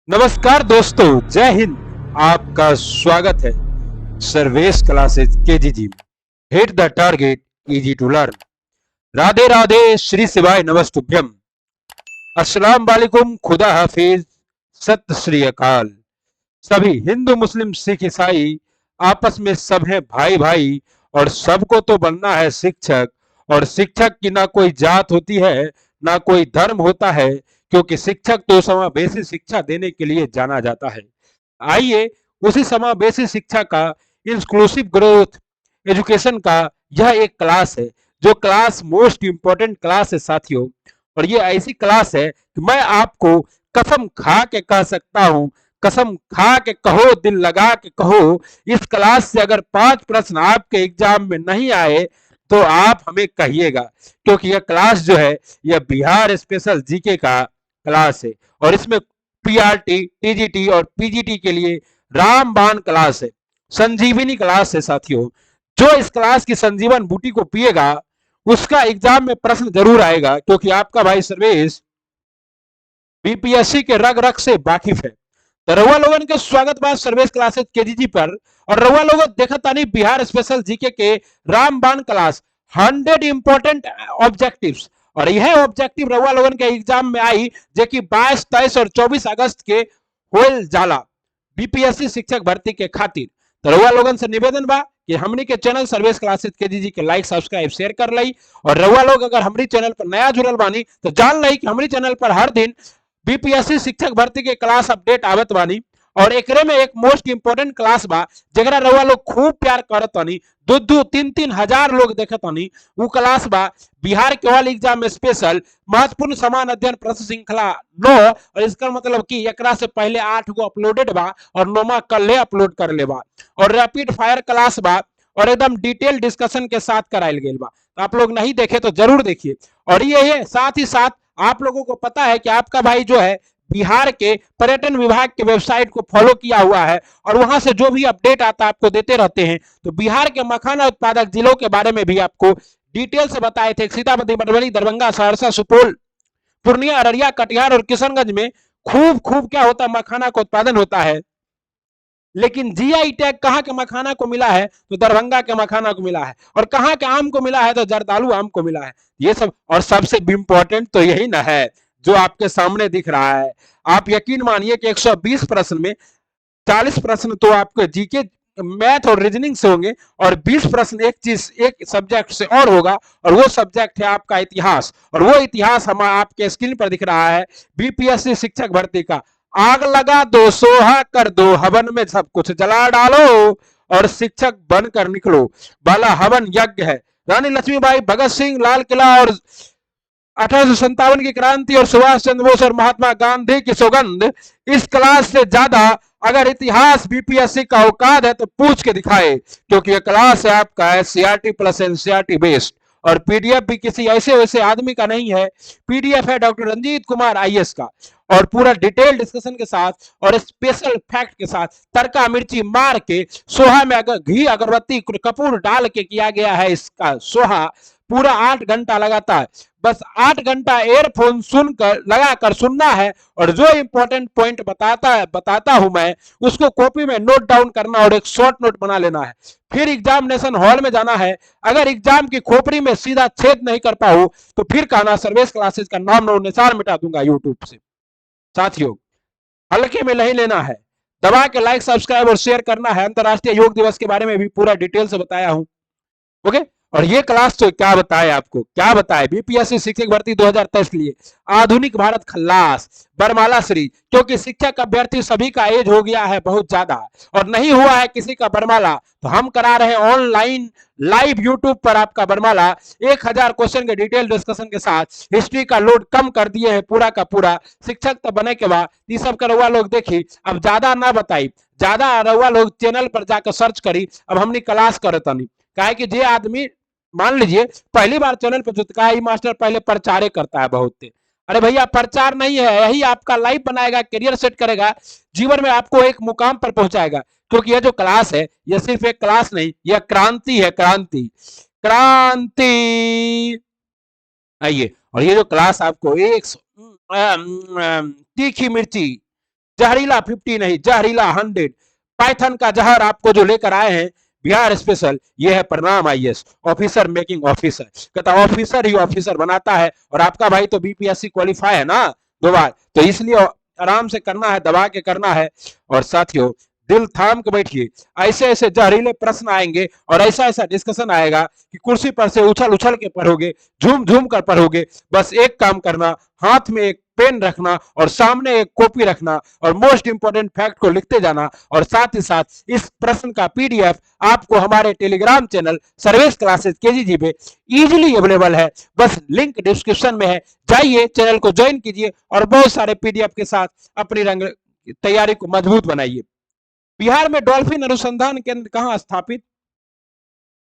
नमस्कार दोस्तों, जय हिंद। आपका स्वागत है सर्वेश क्लासेस केजीजी में। Hit the target, easy to learn. Radhe Radhe, Shri शिवाय नमस्तुभ्यम, अस्सलाम वालेकुम, खुदा हाफिज, सत श्री अकाल। सभी हिंदू मुस्लिम सिख ईसाई आपस में सब है भाई भाई, और सबको तो बनना है शिक्षक। और शिक्षक की ना कोई जात होती है, ना कोई धर्म होता है, क्योंकि शिक्षक तो समावेशी शिक्षा देने के लिए जाना जाता है। आइए उसी समावेशी शिक्षा का, इंक्लूसिव ग्रोथ एजुकेशन का यह एक क्लास है, जो क्लास मोस्ट इंपॉर्टेंट क्लास है साथियों। और ये ऐसी क्लास है कि मैं आपको कसम खा के कह सकता हूं, कसम खा के कहो, दिल लगा के कहो, इस क्लास से अगर 5 प्रश्न आपके एग्जाम में नहीं आए तो आप हमें कहिएगा, क्योंकि यह क्लास जो है यह बिहार स्पेशल जीके का क्लास है। और इसमें पीआरटी, टीजीटी और पीजीटी के लिए रामबाण क्लास है, संजीवनी क्लास है साथियों। जो इस क्लास की संजीवन बूटी को पिएगा उसका एग्जाम में प्रश्न जरूर आएगा, क्योंकि आपका भाई सर्वेश बीपीएससी के रग रग से वाकिफ है। तो रउआ लोगन के स्वागत बा सर्वेश क्लासेस केजीजी पर। और रउआ लोग देखा तानी बिहार स्पेशल जीके के रामबाण क्लास 100 इंपॉर्टेंट ऑब्जेक्टिव्स। और यह ऑब्जेक्टिव रउआ लोगन के एग्जाम में आई, जो कि 22, 23 और 24 अगस्त के होल जाला बीपीएससी शिक्षक भर्ती के खातिर। तो रउआ लोगन से निवेदन बा कि हमनी के चैनल सर्वेश क्लासेस केजीजी के लाइक, सब्सक्राइब, शेयर कर लई। और रउआ लोग अगर हमारी चैनल पर नया जुड़ल बानी तो जान लई कि हमारी चैनल पर हर दिन बीपीएससी शिक्षक भर्ती के क्लास अपडेट आवत बानी। और एकरे में एक मोस्ट इंपोर्टेंट क्लास बा जगरा रउआ लोग खूब प्यार करत बानी, 2-2, 3-3 हजार लोग देखत बानी। वो क्लास बा बिहार के ऑल एग्जाम स्पेशल महत्वपूर्ण समान अध्ययन प्रश्न श्रृंखला 9। और इसका मतलब कि एकरा से पहले 8 गो अपलोडेड बा और 9वा कल अपलोड कर ले बा। और रैपिड फायर क्लास बा और एकदम डिटेल डिस्कशन के साथ करायल गेल बा। तो आप लोग नहीं देखे तो जरूर देखिए। और ये है साथ ही साथ आप लोगों को पता है कि आपका भाई जो है बिहार के पर्यटन विभाग के वेबसाइट को फॉलो किया हुआ है, और वहां से जो भी अपडेट आता है आपको देते रहते हैं। तो बिहार के मखाना उत्पादक जिलों के बारे में भी आपको डिटेल से बताए थे। सीतामढ़ी, मधुबनी, दरभंगा, सहरसा, सुपौल, पूर्णिया, अररिया, कटिहार और किशनगंज में खूब खूब क्या होता है, मखाना का उत्पादन होता है। लेकिन जीआई टैग कहाँ के मखाना को मिला है, तो दरभंगा के मखाना को मिला है। और कहाँ के आम को मिला है, तो जरदालू आम को मिला है। ये सब, और सबसे इंपॉर्टेंट तो यही ना है जो आपके सामने दिख रहा है। आप यकीन मानिए कि 120 प्रश्न में 40 प्रश्न तो आपके जीके, मैथ और रीजनिंग से होंगे, और 20 प्रश्न एक चीज, एक सब्जेक्ट से और होगा। और वो सब्जेक्ट है आपका इतिहास। और वो इतिहास हम आपके स्क्रीन पर दिख रहा है, बीपीएससी शिक्षक भर्ती का। आग लगा दो, सोहा कर दो, हवन में सब कुछ जला डालो, और शिक्षक बनकर निकलो, बाला हवन यज्ञ है। रानी लक्ष्मीबाई, भगत सिंह, लाल किला और 1857 की क्रांति, और सुभाष चंद्र बोस और महात्मा गांधी की सौगंध। इस क्लास से ज्यादा अगर इतिहास बीपीएससी का औकात है तो पूछ के दिखाए, क्योंकि यह क्लास है आपका एससीईआरटी प्लस एनसीईआरटी बेस्ड। और पीडीएफ भी किसी ऐसे वैसे आदमी का नहीं है, पीडीएफ है डॉक्टर रंजीत कुमार आईएएस का, और पूरा डिटेल डिस्कशन के साथ और स्पेशल फैक्ट के साथ, तड़का मिर्ची मार के सोहा में अगर घी, अगरबत्ती, कपूर डाल के किया गया है इसका सोहा। पूरा 8 घंटा लगातार, बस 8 घंटा एयरफोन सुनकर लगाकर सुनना है। और जो इंपॉर्टेंट पॉइंट बताता हूं मैं, उसको कॉपी में नोट डाउन करना और एक शॉर्ट नोट बना लेना है। फिर एग्जामिनेशन हॉल में जाना है। अगर एग्जाम की खोपड़ी में सीधा छेद नहीं कर पाओ तो फिर कहना सर्वेश क्लासेस का नाम नो निशान मिटा दूंगा यूट्यूब से। साथियों, हल्के में नहीं लेना है, दबा के लाइक, सब्सक्राइब और शेयर करना है। अंतर्राष्ट्रीय योग दिवस के बारे में भी पूरा डिटेल से बताया हूं। ओके। और ये क्लास तो क्या बताए आपको, क्या बताए, बीपीएससी शिक्षक भर्ती 2023 के लिए आधुनिक भारत खल्लास बरमाला सीरीज। क्योंकि शिक्षक अभ्यर्थी सभी का एज हो गया है बहुत ज्यादा, और नहीं हुआ है किसी का बरमाला, तो हम करा रहे हैं ऑनलाइन लाइव यूट्यूब पर आपका बरमाला। 1000 क्वेश्चन के डिटेल डिस्कशन के साथ। हिस्ट्री का लोड कम कर दिए है पूरा का पूरा। शिक्षक तो बने के बाद ये सब का रउआ लोग देखी, अब ज्यादा ना बताई, ज्यादा रउआ लोग चैनल पर जाकर सर्च करी। अब हमने क्लास करतनी काहे कि जे आदमी, मान लीजिए पहली बार चैनल पर जुटका है, मास्टर पहले प्रचार करता है बहुत। अरे भैया, प्रचार नहीं है, यही आपका लाइफ बनाएगा, करियर सेट करेगा, जीवन में आपको एक मुकाम पर पहुंचाएगा। क्योंकि यह जो क्लास है यह सिर्फ एक क्लास नहीं, यह क्रांति है, क्रांति, क्रांति। आइए, और ये जो क्लास आपको एक तीखी मिर्ची, जहरीला 50 नहीं, जहरीला 100 पाइथन का जहर आपको जो लेकर आए हैं बिहार स्पेशल, ये है प्रणाम आईएएस, ऑफिसर मेकिंग ऑफिसर। कहता ऑफिसर ही ऑफिसर बनाता है, और आपका भाई तो बीपीएससी क्वालिफाई है ना 2 बार, तो इसलिए आराम से करना है, दबा के करना है। और साथियों दिल थाम के बैठिए, ऐसे ऐसे जहरीले प्रश्न आएंगे और ऐसा ऐसा डिस्कशन आएगा कि कुर्सी पर से उछल उछल के पढ़ोगे, झूम झूम कर पढ़ोगे। बस एक काम करना, हाथ में एक पेन रखना और सामने एक कॉपी रखना और मोस्ट इंपोर्टेंट फैक्ट को लिखते जाना। और साथ ही साथ इस प्रश्न का पीडीएफ आपको हमारे टेलीग्राम चैनल सर्वेश क्लासेस केजीजी पे इजीली अवेलेबल है, बस लिंक डिस्क्रिप्शन में है, जाइए चैनल को ज्वाइन कीजिए और बहुत सारे पीडीएफ के साथ अपनी रंग तैयारी को मजबूत बनाइए। बिहार में डॉल्फिन अनुसंधान केंद्र कहां स्थापित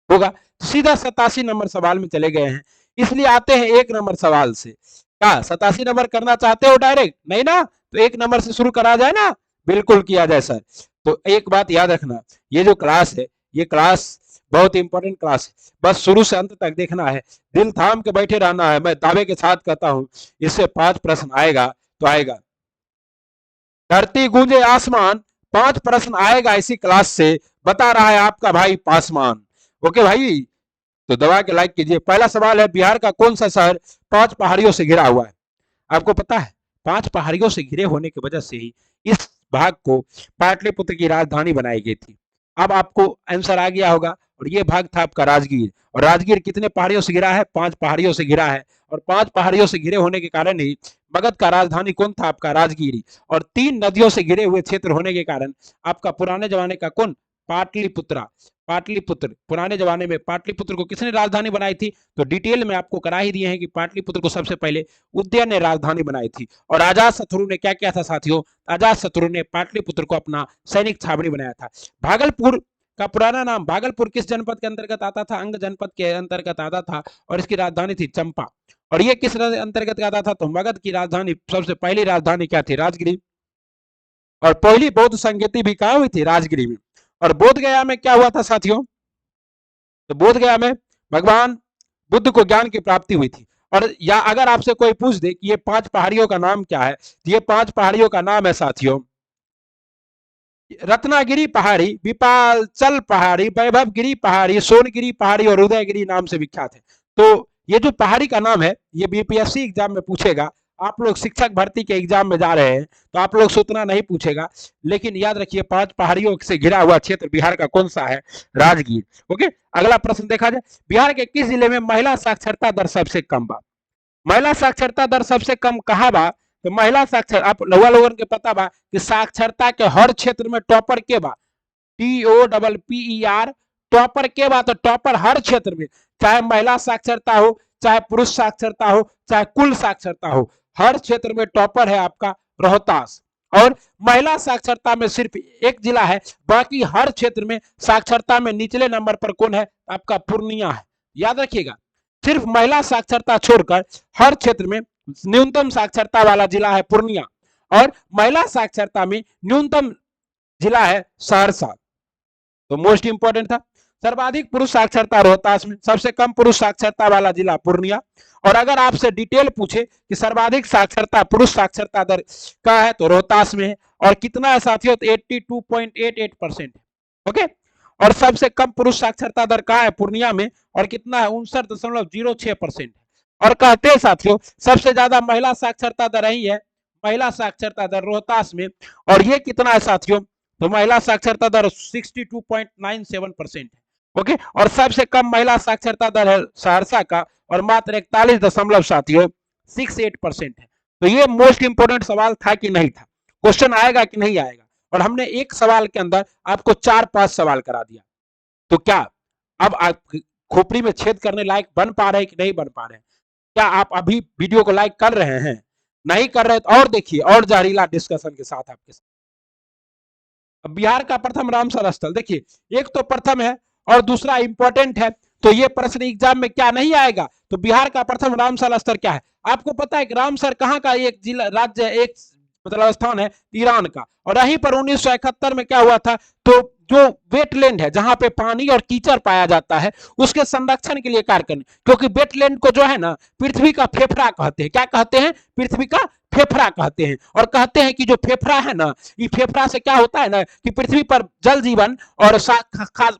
होगा? सीधा 87 नंबर सवाल में चले गए हैं, इसलिए आते हैं 1 नंबर सवाल से। क्या 87 नंबर करना चाहते हो डायरेक्ट? नहीं ना, तो 1 नंबर से शुरू करा जाए ना, बिल्कुल किया जाए सर। तो एक बात याद रखना, ये जो क्लास है, ये क्लास बहुत इंपॉर्टेंट क्लास है, बस शुरू से अंत तक देखना है, दिल थाम के बैठे रहना है। मैं दावे के साथ कहता हूं इससे 5 प्रश्न आएगा तो आएगा। धरती गूंजे आसमान, 5 प्रश्न आएगा इसी क्लास से, बता रहा है आपका भाई पासवान। ओके भाई, तो दबा के लाइक कीजिए। पहला सवाल है, बिहार का कौन सा शहर 5 पहाड़ियों से घिरा हुआ है? आपको पता है 5 पहाड़ियों से घिरे होने की वजह से ही इस भाग को पाटलिपुत्र की राजधानी बनाई गई थी। अब आपको आंसर आ गया होगा, और ये भाग था आपका राजगीर। और राजगीर कितने पहाड़ियों से घिरा है? 5 पहाड़ियों से घिरा है, और 5 पहाड़ियों से घिरे होने के कारण ही मगध का राजधानी कौन था? आपका राजगीर। और 3 नदियों से घिरे हुए क्षेत्र होने के कारण आपका पुराने जमाने का कौन? पाटलिपुत्रा। पाटलिपुत्र, पुराने जमाने में पाटलिपुत्र को किसने राजधानी बनाई थी? तो डिटेल में आपको करा ही दिए हैं कि पाटलिपुत्र को सबसे पहले उदयन ने राजधानी बनाई थी। और अजात शत्रु ने क्या किया था साथियों? अजात शत्रु ने पाटलिपुत्र को अपना सैनिक छावनी बनाया था। भागलपुर का पुराना नाम, भागलपुर किस जनपद के अंतर्गत आता था? अंग जनपद के अंतर्गत आता था, और इसकी राजधानी थी चंपा। और ये किस अंतर्गत आता था? तो मगध की राजधानी, सबसे पहली राजधानी क्या थी? राजगिरी। और पहली बौद्ध संगति भी कहां हुई थी? राजगिरी में। और बोध गया में क्या हुआ था साथियों? तो बोध गया में भगवान बुद्ध को ज्ञान की प्राप्ति हुई थी। और या अगर आपसे कोई पूछ दे कि ये 5 पहाड़ियों का नाम क्या है, तो ये 5 पहाड़ियों का नाम है साथियों, रत्नागिरी पहाड़ी, विपालचल पहाड़ी, वैभवगिरी पहाड़ी, सोनगिरी पहाड़ी और उदयगिरी नाम से विख्यात है। तो ये जो पहाड़ी का नाम है, ये बीपीएससी एग्जाम में पूछेगा। आप लोग शिक्षक भर्ती के एग्जाम में जा रहे हैं तो आप लोग से उतना नहीं पूछेगा, लेकिन याद रखिए 5 पहाड़ियों से घिरा हुआ क्षेत्र बिहार का कौन सा है? राजगीर। ओके, अगला प्रश्न देखा जाए, बिहार के किस जिले में महिला साक्षरता दर सबसे कम बा? महिला साक्षरता दर सबसे कम कहां बा? तो महिला साक्षर, आप लोगन के पता बा कि साक्षरता के हर क्षेत्र में टॉपर के बा, TOPPER, टॉपर के बा। तो टॉपर हर क्षेत्र में, चाहे महिला साक्षरता हो, चाहे पुरुष साक्षरता हो, चाहे कुल साक्षरता हो, हर क्षेत्र में टॉपर है आपका रोहतास। और महिला साक्षरता में सिर्फ एक जिला है, बाकी हर क्षेत्र में साक्षरता में निचले नंबर पर कौन है? आपका पूर्णिया है। याद रखिएगा, सिर्फ महिला साक्षरता छोड़कर हर क्षेत्र में न्यूनतम साक्षरता वाला जिला है पूर्णिया, और महिला साक्षरता में न्यूनतम जिला है सहरसा। तो मोस्ट इंपोर्टेंट था। सर्वाधिक पुरुष साक्षरता रोहतास में, सबसे कम पुरुष साक्षरता वाला जिला पूर्णिया। और अगर आपसे डिटेल पूछे कि सर्वाधिक साक्षरता, पुरुष साक्षरता दर का है, तो रोहतास में है। और कितना है साथियों? तो 82.88% है। ओके, और सबसे कम पुरुष साक्षरता दर कहां है? पूर्णिया में। और कितना है? 59.06% है। और कहते हैं साथियों सबसे ज्यादा महिला साक्षरता दर यही है, महिला साक्षरता दर रोहतास में। और ये कितना है साथियों? तो महिला साक्षरता दर 62.97% है। ओके, और सबसे कम महिला साक्षरता दर है सहरसा का, और मात्र 41.68% है। तो ये मोस्ट इंपोर्टेंट सवाल था कि नहीं था? क्वेश्चन आएगा कि नहीं आएगा? और हमने एक सवाल के अंदर आपको 4-5 सवाल करा दिया। तो क्या अब आप खोपड़ी में छेद करने लायक बन पा रहे हैं कि नहीं बन पा रहे हैं? क्या आप अभी वीडियो को लाइक कर रहे हैं? नहीं कर रहे तो और देखिए, और जहरीला डिस्कशन के साथ आपके साथ। अब बिहार का प्रथम रामसर स्थल देखिए, एक तो प्रथम है और दूसरा इंपॉर्टेंट है। तो ये प्रश्न एग्जाम में क्या नहीं आएगा? तो बिहार का प्रथम रामसर स्थल क्या है? आपको पता है कि रामसर कहां का एक जिला, राज्य, एक मतलब स्थान है? ईरान का। और यहीं पर 1971 में क्या हुआ था? तो जो वेटलैंड है, जहां पे पानी और कीचड़ पाया जाता है, उसके संरक्षण के लिए कार्य करने, क्योंकि वेटलैंड को जो है ना पृथ्वी का फेफड़ा कहते हैं। क्या कहते हैं? पृथ्वी का फेफड़ा कहते हैं। और कहते हैं कि जो फेफड़ा है ना, ये फेफड़ा से क्या होता है ना कि पृथ्वी पर जल जीवन और खास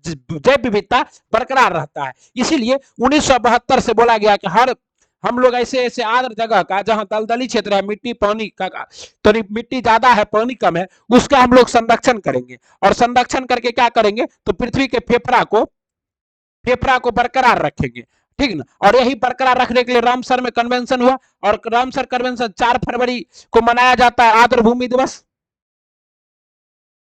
जैव विविधता बरकरार रहता है। इसीलिए 1972 से बोला गया कि हर हम लोग ऐसे ऐसे आर्द्र जगह का, जहां दलदली क्षेत्र है, मिट्टी पानी का तो मिट्टी ज्यादा है पानी कम है, उसका हम लोग संरक्षण करेंगे। और संरक्षण करके क्या करेंगे, तो पृथ्वी के फेफड़ा को बरकरार रखेंगे, ठीक ना। और यही बरकरार रखने के लिए रामसर में कन्वेंशन हुआ, और रामसर कन्वेंशन 4 फरवरी को मनाया जाता है आर्द्र भूमि दिवस।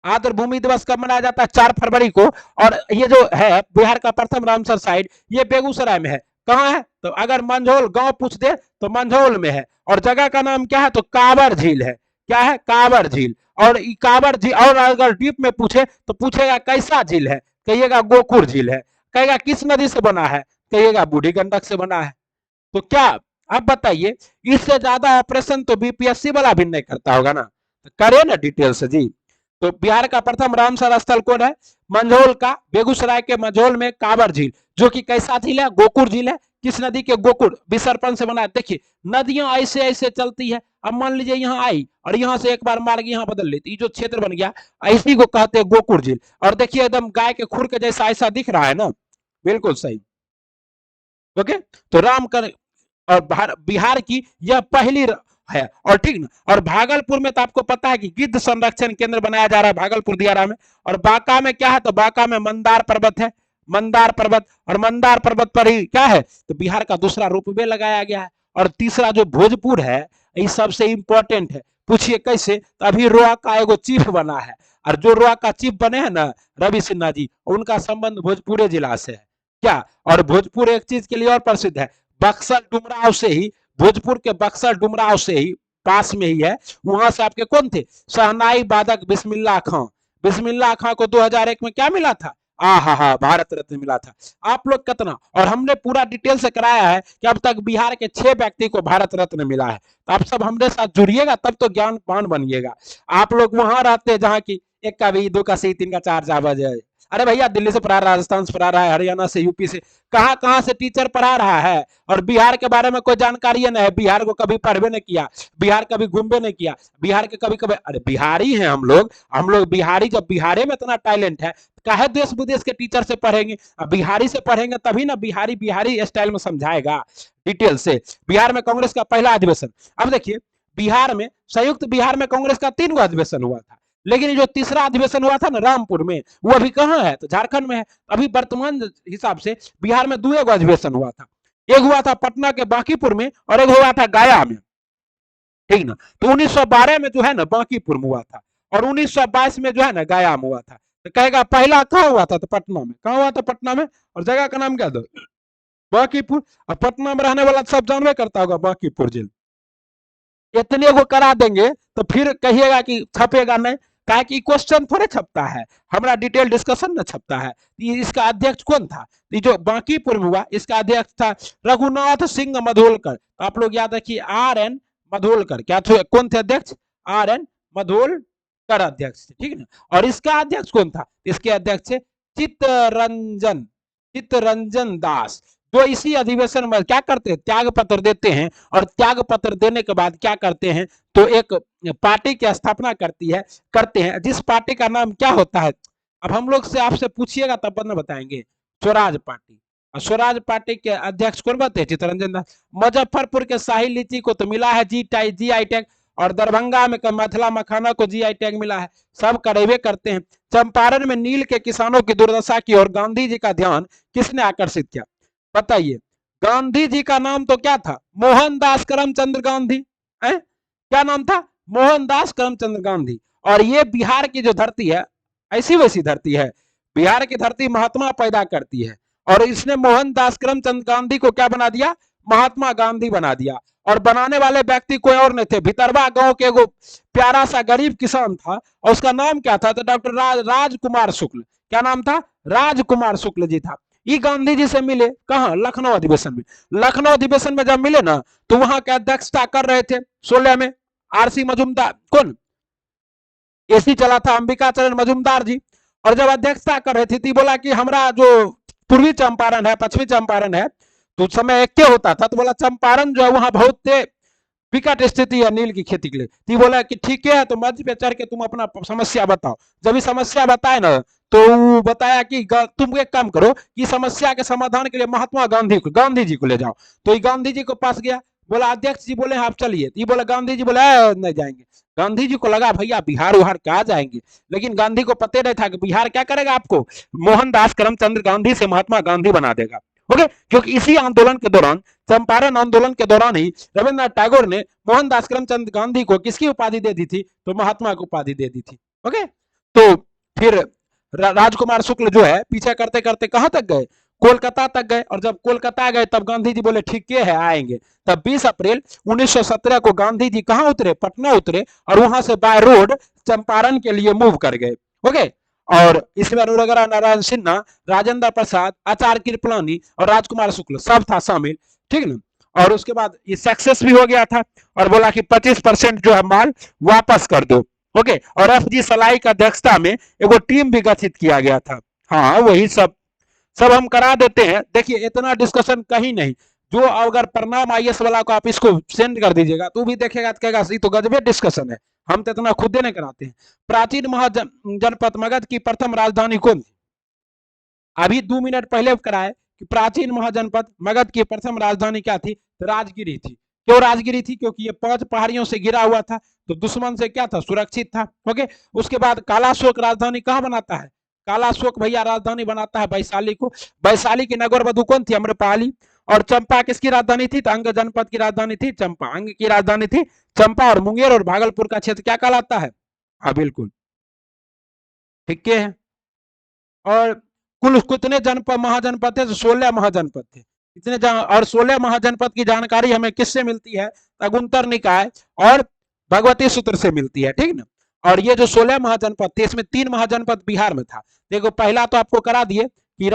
आर्द्र भूमि दिवस कब मनाया जाता है, 4 फरवरी को। और ये जो है बिहार का प्रथम रामसर साइट, ये बेगूसराय में है। कहां है, तो अगर मंझौल गांव पूछ दे तो मंझौल में है। और जगह का नाम क्या है, तो कांवर झील है। क्या है, कांवर झील। और कांवर झील, और अगर डीप में पूछे तो पूछेगा कैसा झील है, कहिएगा गोकुर झील है। कहेगा किस नदी से बना है, कहिएगा बूढ़ी गंडक से बना है। तो क्या अब बताइए, इससे ज्यादा ऑपरेशन तो बीपीएससी वाला भी नहीं करता होगा ना, तो करे ना डिटेल से जी। तो बिहार का प्रथम रामसर स्थल कौन है, मंझौल का, बेगूसराय के मंझौल में कांवर झील, जो कि कैसा झील है, गोकुर झील है। किस नदी के, गोकुर विसर्पण से बना है। देखिए नदियां ऐसे ऐसे चलती है। अब मान लीजिए यहाँ आई और यहाँ से एक बार मार्ग यहाँ बदल लेती, जो क्षेत्र बन गया इसी को कहते हैं गोकुर झील। और देखिए एकदम गाय के खुर के जैसा ऐसा दिख रहा है ना, बिल्कुल सही। ओके, तो रामकर और बिहार की यह पहली है। और ठीक ना, और भागलपुर में तो आपको पता है कि गिद्ध संरक्षण केंद्र बनाया जा रहा है भागलपुर दियारा में। और बांका में क्या है, तो बांका में मंदार पर्वत है, मंदार पर्वत। और मंदार पर्वत पर ही क्या है, तो बिहार का दूसरा रोपवे लगाया गया है। और तीसरा जो भोजपुर है, ये सबसे इंपॉर्टेंट है। पूछिए कैसे, तो अभी रोआ का एगो चीफ बना है, और जो रोआ का चीफ बने हैं ना रवि सिन्हा जी, उनका संबंध भोजपुर जिला से है। क्या, और भोजपुर एक चीज के लिए और प्रसिद्ध है, बक्सर डुमराव से ही, भोजपुर के बक्सर डुमराव से ही पास में ही है। वहां से आपके कौन थे, शहनाई वादक बिस्मिल्लाह खां। बिस्मिल्लाह खां को 2001 में क्या मिला था, हा भारत रत्न मिला था। आप लोग कितना, और हमने पूरा डिटेल से कराया है कि अब तक बिहार के 6 व्यक्ति को भारत रत्न मिला है। तो आप सब हमारे साथ जुड़िएगा, तब तो ज्ञानवान बनिएगा। आप लोग वहां रहते हैं जहां की 1 का बी, 2 का सी, 3 का 4 जावज है। अरे भैया दिल्ली से पढ़ा रहा है, राजस्थान से पढ़ा रहा है, हरियाणा से, यूपी से, कहां कहां से टीचर पढ़ा रहा है। और बिहार के बारे में कोई जानकारी नहीं है, बिहार को कभी पढ़वे नहीं किया, बिहार कभी घूमवे नहीं किया, बिहार के कभी कभी, अरे बिहारी हैं हम लोग बिहारी, जब बिहार में इतना टैलेंट है, काहे देश विदेश के टीचर से पढ़ेंगे। अब बिहारी से पढ़ेंगे तभी ना बिहारी बिहारी स्टाइल में समझाएगा डिटेल से। बिहार में कांग्रेस का पहला अधिवेशन, अब देखिए बिहार में, संयुक्त बिहार में कांग्रेस का 3 अधिवेशन हुआ था। लेकिन जो तीसरा अधिवेशन हुआ था ना रामपुर में, वो अभी कहां है, तो झारखंड में है। अभी वर्तमान हिसाब से बिहार में 2 अधिवेशन हुआ था। एक हुआ था पटना के बांकीपुर में, और एक हुआ था गया में, ठीक ना। तो 1912 में जो है ना बांकीपुर में हुआ था, और 1922 में जो है ना गया में हुआ था। तो कहेगा पहला कहां हुआ था, तो पटना में। कहां हुआ था, पटना में। और जगह का नाम क्या था, बांकीपुर। और पटना में रहने वाला सब जानवे करता होगा बांकीपुर जेल। इतने को करा देंगे तो फिर कहिएगा कि छपेगा नहीं, कहा कि क्वेश्चन थोड़े छपता है, हमारा डिटेल डिस्कशन न छपता है। इसका अध्यक्ष कौन था, ये जो बांकीपुर में हुआ, इसका अध्यक्ष था रघुनाथ सिंह मधोलकर। तो आप लोग याद रखिए, RN मधोलकर। क्या थे, कौन थे अध्यक्ष, RN मधोलकर अध्यक्ष, ठीक ना। और इसका अध्यक्ष कौन था, इसके अध्यक्ष चित्तरंजन दास, जो इसी अधिवेशन में क्या करते हैं, त्याग पत्र देते हैं। और त्याग पत्र देने के बाद क्या करते हैं, तो एक पार्टी की स्थापना करते हैं, जिस पार्टी का नाम क्या होता है, अब हम लोग से आपसे पूछिएगा तब न बताएंगे, स्वराज पार्टी। और स्वराज पार्टी के अध्यक्ष कौन बनते हैं, चित्तरंजन दास। मुजफ्फरपुर के शाही लीची को तो मिला है GI टैग, और दरभंगा में मिथिला मखाना को GI टैग मिला है। सब करेवे करते हैं। चंपारण में नील के किसानों की दुर्दशा की और गांधी जी का ध्यान किसने आकर्षित किया, बताइए। गांधी जी का नाम तो क्या था, मोहनदास करमचंद गांधी है। क्या नाम था, मोहनदास करमचंद गांधी। और ये बिहार की जो धरती है, ऐसी वैसी धरती है, बिहार की धरती महात्मा पैदा करती है। और इसने मोहनदास करमचंद गांधी को क्या बना दिया, महात्मा गांधी बना दिया। और बनाने वाले व्यक्ति कोई और नहीं थे, भितरवा गांव के एगो प्यारा सा गरीब किसान था, और उसका नाम क्या था, तो डॉक्टर राजकुमार शुक्ल। क्या नाम था, राजकुमार शुक्ल जी था। ये गांधी जी से मिले कहा, लखनऊ अधिवेशन में। लखनऊ अधिवेशन में जब मिले ना, तो वहां की अध्यक्षता कर रहे थे 16 में RC मजूमदार, कौन AC चला था, अंबिकाचरण मजूमदार जी। और जब अध्यक्षता कर रहे थे तो बोला कि हमारा जो पूर्वी चंपारण है, पश्चिमी चंपारण है, तो उस समय एक होता था, तो बोला चंपारण जो है वहां बहुत थे विकट स्थिति है नील की खेती के लिए। तो बोला कि ठीक है, तो मंच पे चढ़ के तुम अपना समस्या बताओ। जब ये समस्या बताए ना, तो बताया कि तुम एक काम करो कि समस्या के समाधान के लिए महात्मा गांधी जी को ले जाओ। तो ये गांधी जी को पास गया, बोला अध्यक्ष जी बोले आप चलिए। ये बोला, गांधी जी बोला नहीं जाएंगे। गांधी जी को लगा भैया बिहार उहार क्या जाएंगे, लेकिन गांधी को पता नहीं था कि बिहार क्या करेगा, आपको मोहनदास करमचंद गांधी से महात्मा गांधी बना देगा। ओके, क्योंकि इसी आंदोलन के दौरान, चंपारण आंदोलन के दौरान ही रविन्द्रनाथ टैगोर ने मोहनदास करमचंद गांधी को किसकी उपाधि दे दी थी, तो महात्मा की उपाधि दे दी थी। ओके, तो फिर राजकुमार शुक्ल जो है पीछे करते करते कहां तक गए, कोलकाता तक गए। और जब कोलकाता गए तब गांधी जी बोले ठीक है आएंगे। तब 20 अप्रैल 1917 को गांधी जी कहां उतरे, पटना उतरे, और वहां से बाय रोड चंपारण के लिए मूव कर गए। ओके, और इसमें अनुराग नारायण सिन्हा, राजेंद्र प्रसाद, आचार्य कृपलानी और राजकुमार शुक्ल सब था शामिल, ठीक ना। और उसके बाद ये सक्सेस भी हो गया था, और बोला कि 25% जो है माल वापस कर दो। ओके, और एफ जी सलाई का अध्यक्षता में एगो टीम भी गठित किया गया था। हाँ, वही सब सब हम करा देते हैं। देखिए इतना डिस्कशन कहीं नहीं। जो अगर प्रणाम आईएएस वाला को आप इसको सेंड कर दीजिएगा तो भी देखेगा, तो कहेगा ये तो गजबे डिस्कशन है, हम तो इतना खुद नहीं कराते हैं। प्राचीन महाजनपद मगध की प्रथम राजधानी कौन थी? अभी 2 मिनट पहले कराए कि प्राचीन महाजनपद मगध की प्रथम राजधानी क्या थी, तो राजगिरी थी। क्यों राजगिरी थी? क्योंकि ये 5 पहाड़ियों से घिरा हुआ था, तो दुश्मन से क्या था, सुरक्षित था। ओके, उसके बाद कालाशोक राजधानी कहां बनाता है, कालाशोक भैया राजधानी बनाता है वैशाली को। वैशाली की नगर वधु कौन थी, अम्रपाली। और चंपा किसकी राजधानी थी, तो अंग जनपद की राजधानी थी चंपा, अंग की राजधानी थी चंपा। और मुंगेर और भागलपुर का क्षेत्र क्या कहलाता है, हाँ बिल्कुल ठीक है। और कुल कितने जनपद महाजनपद थे, 16 महाजनपद थे। इतने और 16 महाजनपद की जानकारी हमें किससे मिलती है, अगुंतर निकाय और भगवती सूत्र से मिलती है, ठीक ना। और ये जो 16 महाजनपद थे, इसमें 3 महाजनपद बिहार में था। देखो पहला तो आपको करा दिए कि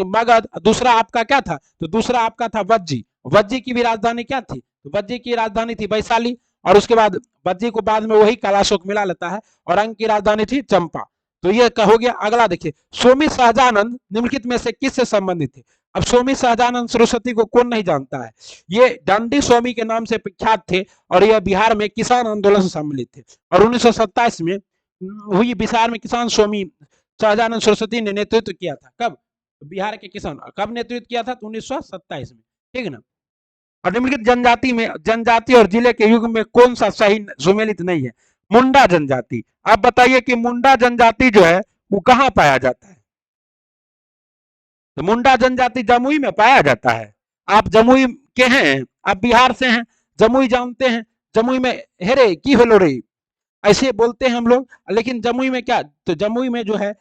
मगध, दूसरा आपका क्या था, तो दूसरा आपका था वज्जी। वज्जी की भी राजधानी क्या थी, तो वज्जी की राजधानी थी वैशाली। और उसके बाद वज्जी को बाद में वही कालाशोक मिला लेता है, और अंग की राजधानी थी चंपा। तो ये हो गया। अगला देखिए, स्वामी सहजानंद निम्नलिखित में से किससे संबंधित थे। अब स्वामी सहजानंद सरस्वती को कौन नहीं जानता है, ये डांडी स्वामी के नाम से प्रख्यात थे, और यह बिहार में किसान आंदोलन से सम्मिलित थे। और 1927 में हुई बिहार में किसान स्वामी सहजानंद सरस्वती ने नेतृत्व किया था। कब, बिहार के किसान कब नेतृत्व किया था, तो 1927 में, ठीक है ना। और निम्नलिखित जनजाति में, जनजाति और जिले के युग में कौन सा सही सुमेलित नहीं है, मुंडा जनजाति। आप बताइए कि मुंडा जनजाति जो है वो कहां पाया जाता है, तो मुंडा जनजाति जमुई में पाया जाता है। आप जमुई के हैं, आप बिहार से हैं, जमुई जानते हैं, जमुई में हेरे की होलो रे ऐसे बोलते हैं हम लोग, लेकिन जमुई में क्या, तो जमुई में जो है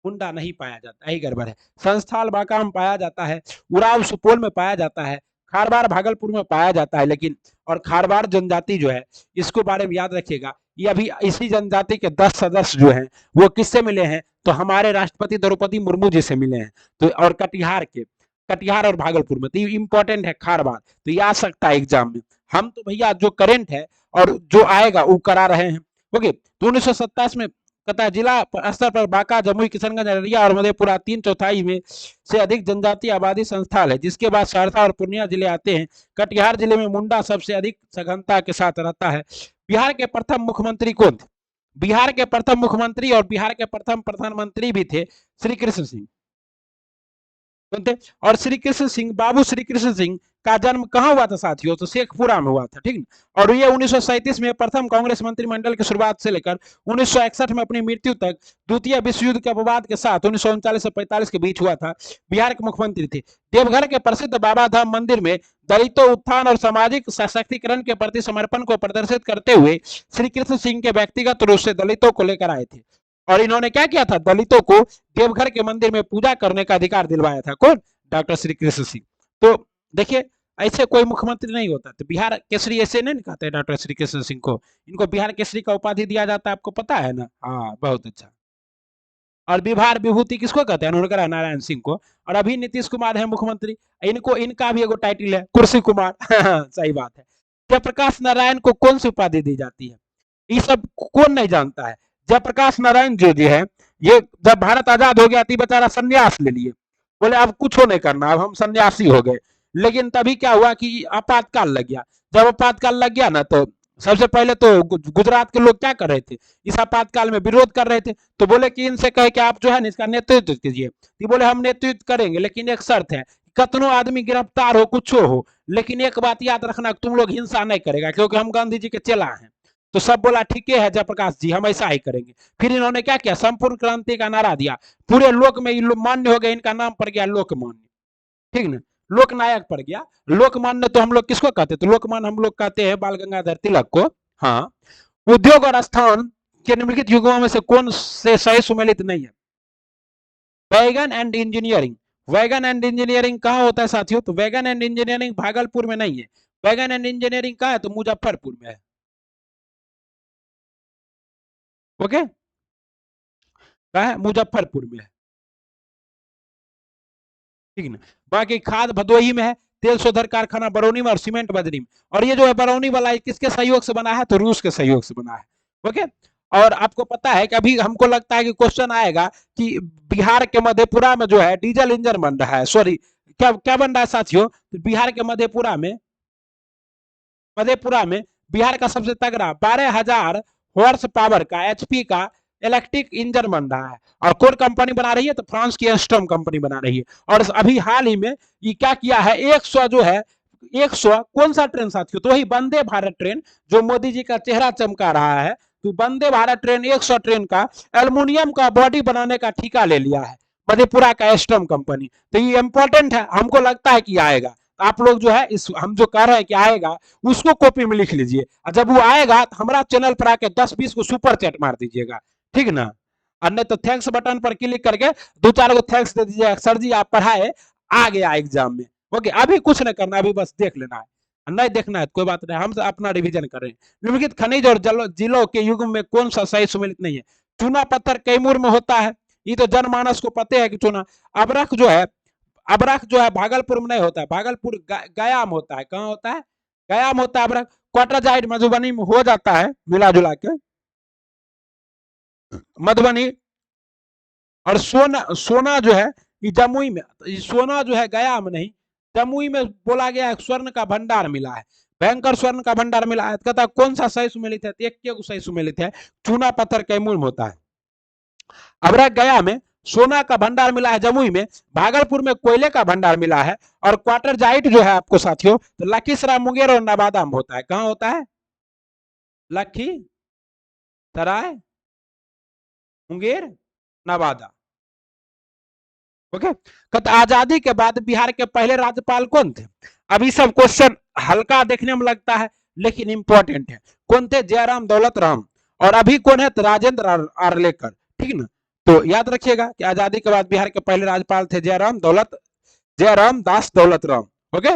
मुंडा नहीं पाया जाता, यही गड़बड़ है। संस्थाल बांका में पाया जाता है, उराव सुपौल में पाया जाता है, खारबार भागलपुर में पाया जाता है। लेकिन और खारबार जनजाति जो है, इसको बारे में याद रखिएगा, ये अभी इसी जनजाति के 10 सदस्य जो हैं वो किससे मिले हैं, तो हमारे राष्ट्रपति द्रौपदी मुर्मू जी से मिले हैं। तो और कटिहार और भागलपुर में, तो ये इंपॉर्टेंट है खारबार, तो ये आ सकता है एग्जाम में। हम तो भैया जो करंट है और जो आएगा वो करा रहे हैं। ओके, तो 1927 में कहता जिला स्तर पर बांका, जमुई, किशनगंज, अररिया और मधेपुरा 3/4 में से अधिक जनजातीय आबादी संस्थान है, जिसके बाद सहरसा और पूर्णिया जिले आते हैं। कटिहार जिले में मुंडा सबसे अधिक सघनता के साथ रहता है। बिहार के प्रथम मुख्यमंत्री कौन थे, बिहार के प्रथम मुख्यमंत्री और बिहार के प्रथम प्रधानमंत्री भी थे श्री कृष्ण सिंह। थे और श्री कृष्ण सिंह, बाबू श्री कृष्ण सिंह का जन्म कहां हुआ था साथियों, तो शेखपुरा में हुआ था, ठीक ना। और ये 1937 में प्रथम कांग्रेस मंत्रिमंडल की शुरुआत से लेकर 1961 में अपनी मृत्यु तक द्वितीय विश्व युद्ध के अपवाद के साथ 1939 से 45 के बीच हुआ था, बिहार के मुख्यमंत्री थे। देवघर के प्रसिद्ध बाबा धाम मंदिर में दलितों उत्थान और सामाजिक सशक्तिकरण के प्रति समर्पण को प्रदर्शित करते हुए श्री कृष्ण सिंह के व्यक्तिगत रूप से दलितों को लेकर आए थे। और इन्होंने क्या किया था, दलितों को देवघर के मंदिर में पूजा करने का अधिकार दिलवाया था। कौन, डॉक्टर श्री कृष्ण सिंह। तो देखिए ऐसे कोई मुख्यमंत्री नहीं होता, तो बिहार केसरी ऐसे नहीं कहते डॉक्टर श्री कृष्ण सिंह को, इनको बिहार केसरी का उपाधि दिया जाता है, आपको पता है ना। हाँ बहुत अच्छा। और बिहार विभूति किसको कहते हैं, अनुराग नारायण सिंह को। और अभी नीतीश कुमार है मुख्यमंत्री, इनको इनका भी एगो टाइटल है कुर्सी कुमार सही बात है। जयप्रकाश नारायण को कौन सी उपाधि दी जाती है, ये सब कौन नहीं जानता है। जयप्रकाश नारायण जो है, ये जब भारत आजाद हो गया थी बेचारा संन्यास ले लिए, बोले अब कुछ नहीं करना, अब हम सन्यासी हो गए। लेकिन तभी क्या हुआ कि आपातकाल लग गया। जब आपातकाल लग गया ना, तो सबसे पहले तो गुजरात के लोग क्या कर रहे थे, इस आपातकाल में विरोध कर रहे थे। तो बोले कि इनसे कहे कि आप जो है ना इसका नेतृत्व कीजिए। तो बोले हम नेतृत्व करेंगे, लेकिन एक शर्त है, कतनो आदमी गिरफ्तार हो कुछ हो, लेकिन एक बात याद रखना, तुम लोग हिंसा नहीं करेगा, क्योंकि हम गांधी जी के चेला हैं। तो सब बोला ठीक है जयप्रकाश जी, हम ऐसा ही करेंगे। फिर इन्होंने क्या किया, संपूर्ण क्रांति का नारा दिया। पूरे लोक में मान्य हो गया, इनका नाम पड़ गया लोकमान्य, ठीक ना, लोकनायक पड़ गया। लोकमान्य तो हम लोग किसको कहते, तो लोकमान्य हम लोग कहते हैं बाल गंगाधर तिलक को। हाँ, उद्योग और स्थान के निम्नलिखित युगों में से कौन से सही सुमेलित नहीं है? Wagon and engineering. Wagon and engineering कहाँ होता है साथियों, तो वैगन एंड इंजीनियरिंग भागलपुर में नहीं है। वैगन एंड इंजीनियरिंग कहाँ है, तो मुजफ्फरपुर में है। ओके, कहाँ है, मुजफ्फरपुर में है, ठीक ना। बाकी खाद भदोही में है, तेल शोधन कारखाना बरौनी में, और सीमेंट बजरी में। और ये जो है बरौनी वाला किसके सहयोग से बना है, तो रूस के सहयोग से बना है। ओके, और आपको पता है कि अभी हमको लगता है कि क्वेश्चन आएगा कि बिहार के मधेपुरा में जो है डीजल इंजन बन रहा है, सॉरी क्या क्या बन रहा है साथियों, तो बिहार के मधेपुरा में बिहार का सबसे तगड़ा 12,000 हॉर्स पावर का एचपी का इलेक्ट्रिक इंजन बन रहा है। और कौन कंपनी बना रही है, तो फ्रांस की एस्ट्रम कंपनी बना रही है। और अभी हाल ही में ये क्या किया है, 100 जो है, 100 कौन सा ट्रेन साथियों, तो वही वंदे भारत ट्रेन जो मोदी जी का चेहरा चमका रहा है। तो वंदे भारत ट्रेन 100 ट्रेन का एल्युमिनियम का बॉडी बनाने का ठेका ले लिया है मधेपुरा का एस्ट्रम कंपनी। तो ये इंपॉर्टेंट है, हमको लगता है कि आएगा। आप लोग जो है इस हम जो कह रहे हैं कि आएगा, उसको कॉपी में लिख लीजिए। और जब वो आएगा तो हमारा चैनल पर आके 10-20 को सुपर चैट मार दीजिएगा, ठीक ना। और नहीं तो थैंक्स बटन पर क्लिक करके 2-4 को थैंक्स दे दीजिएगा, सर जी आप पढ़ाए, आ गया एग्जाम में। ओके, अभी कुछ नहीं करना, अभी बस देख लेना है, नहीं देखना है कोई बात नहीं, हम अपना रिवीजन कर रहे हैं। निम्नलिखित खनिज और जिलों के युग में कौन सा सही सुमेलित नहीं है? चूना पत्थर कैमूर में होता है, ये तो जनमानस को पता है कि चूना। अबरख जो है भागलपुर में नहीं होता है, भागलपुर गया में होता है। कहाँ होता है, गया में होता है अबरख। क्वार्टरजाइट मधुबनी में हो जाता है मिला जुला के, मधुबनी। और सोना सोना जो है ये जमुई में, सोना जो है गया में नहीं, जमुई में बोला गया है स्वर्ण का भंडार मिला है, भयंकर स्वर्ण का भंडार मिला है। कहता कौन सा सही सुमेलित है, एक के सही सुमेलित है, चूना पत्थर कैमूर में होता है। अबरख गया में, सोना का भंडार मिला है जमुई में, भागलपुर में कोयले का भंडार मिला है। और क्वार्टरजाइट जो है आपको साथियों, तो लखीसराय मुंगेर और नवादा में होता है। कहाँ होता है, लखीसराय मुंगेर नवादा। ओके, कहते आजादी के बाद बिहार के पहले राज्यपाल कौन थे? अभी सब क्वेश्चन हल्का देखने में लगता है, लेकिन इंपॉर्टेंट है। कौन थे? जयराम दौलत राम। और अभी कौन है? तो राजेंद्र आर्लेकर, ठीक ना। तो याद रखिएगा कि आजादी के बाद बिहार के पहले राज्यपाल थे जयराम दास दौलत राम। ओके,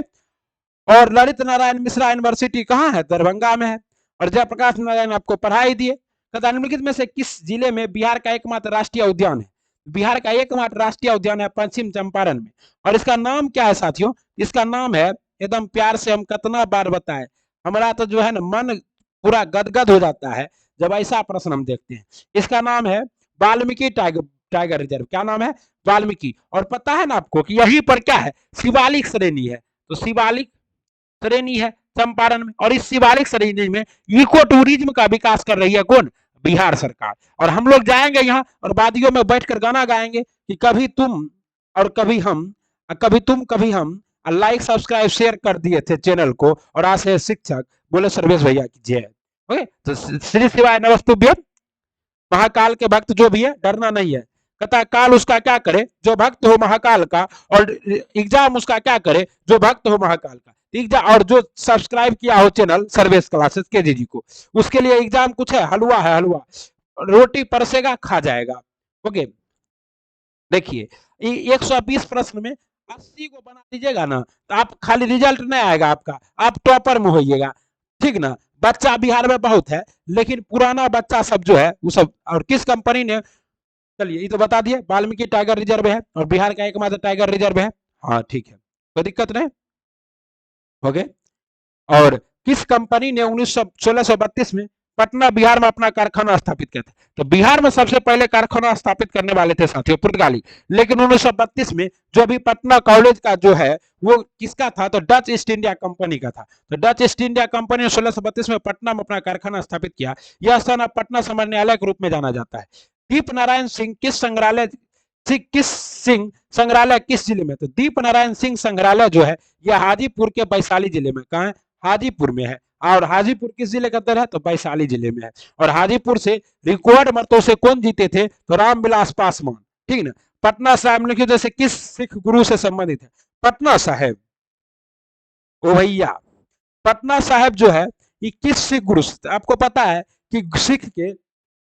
और ललित नारायण मिश्रा यूनिवर्सिटी कहाँ है? दरभंगा में है। और जयप्रकाश नारायण आपको पढ़ाई दिए। निम्नलिखित में से किस जिले में बिहार का एकमात्र राष्ट्रीय उद्यान है? बिहार का एकमात्र राष्ट्रीय उद्यान है पश्चिम चंपारण में। और इसका नाम क्या है साथियों? इसका नाम है, एकदम प्यार से हम कितना बार बताएं, हमारा तो जो है ना मन पूरा गदगद हो जाता है जब ऐसा प्रश्न हम देखते हैं। इसका नाम है वाल्मीकि टाइगर रिजर्व। क्या नाम है? वाल्मीकि। और पता है ना आपको कि यहीं पर क्या है, शिवालिक श्रेणी है। तो शिवालिक श्रेणी है चंपारण में, और इस शिवालिक श्रेणी में इको टूरिज्म का विकास कर रही है कौन? बिहार सरकार। और हम लोग जाएंगे यहाँ और वादियों में बैठकर गाना गाएंगे कि कभी तुम और कभी हम, कभी तुम कभी हम। लाइक सब्सक्राइब शेयर कर दिए थे चैनल को। और आज से शिक्षक बोले सर्वेश भैया की जय। ओके, तो श्री शिवाय नमस्तुभ्यम। महाकाल के भक्त जो भी है डरना नहीं है। कहता काल उसका क्या करे जो भक्त हो महाकाल का, और एग्जाम उसका क्या करे जो भक्त हो महाकाल का। एग्जाम, और जो सब्सक्राइब किया हो चैनल सर्वेश क्लासेस केजीजी को, उसके लिए एग्जाम कुछ है, हलवा है, हलवा रोटी परसेगा खा जाएगा। ओके, देखिए 120 प्रश्न में 80 को बना दीजिएगा ना, तो आप खाली रिजल्ट नहीं आएगा आपका, आप टॉपर में होइएगा, ठीक ना। बच्चा बिहार में बहुत है, लेकिन पुराना बच्चा सब जो है वो सब, और किस कंपनी ने, चलिए ये तो बता दिए, वाल्मीकि टाइगर रिजर्व है और बिहार का एकमात्र टाइगर रिजर्व है। हाँ ठीक है, कोई दिक्कत नहीं। ओके, और किस कंपनी ने 1632 में पटना बिहार में अपना कारखाना स्थापित किया था। तो बिहार में सबसे पहले कारखाना स्थापित करने वाले थे साथियों पुर्तगाली। लेकिन 1932 में जो अभी पटना कॉलेज का जो है वो किसका था, तो डच ईस्ट इंडिया कंपनी का था। तो डच ईस्ट इंडिया कंपनी ने 1632 में पटना में अपना कारखाना स्थापित किया। यह स्थान अब पटना समरन्यालय के रूप में जाना जाता है। दीप नारायण सिंह किस जिले में, तो दीप नारायण सिंह संग्रहालय जो है यह हाजीपुर के वैशाली जिले में, कहा है, हाजीपुर में है। और हाजीपुर किस जिले के अंदर है, तो वैशाली जिले में है। और हाजीपुर से रिकॉर्ड मर्तों से कौन जीते थे, तो रामविलास पासवान। ठीक ना। पटना साहब ने जैसे किस सिख गुरु से संबंधित है, पटना साहब, ओ भैया, पटना साहब जो है ये किस सिख गुरु से, आपको पता है कि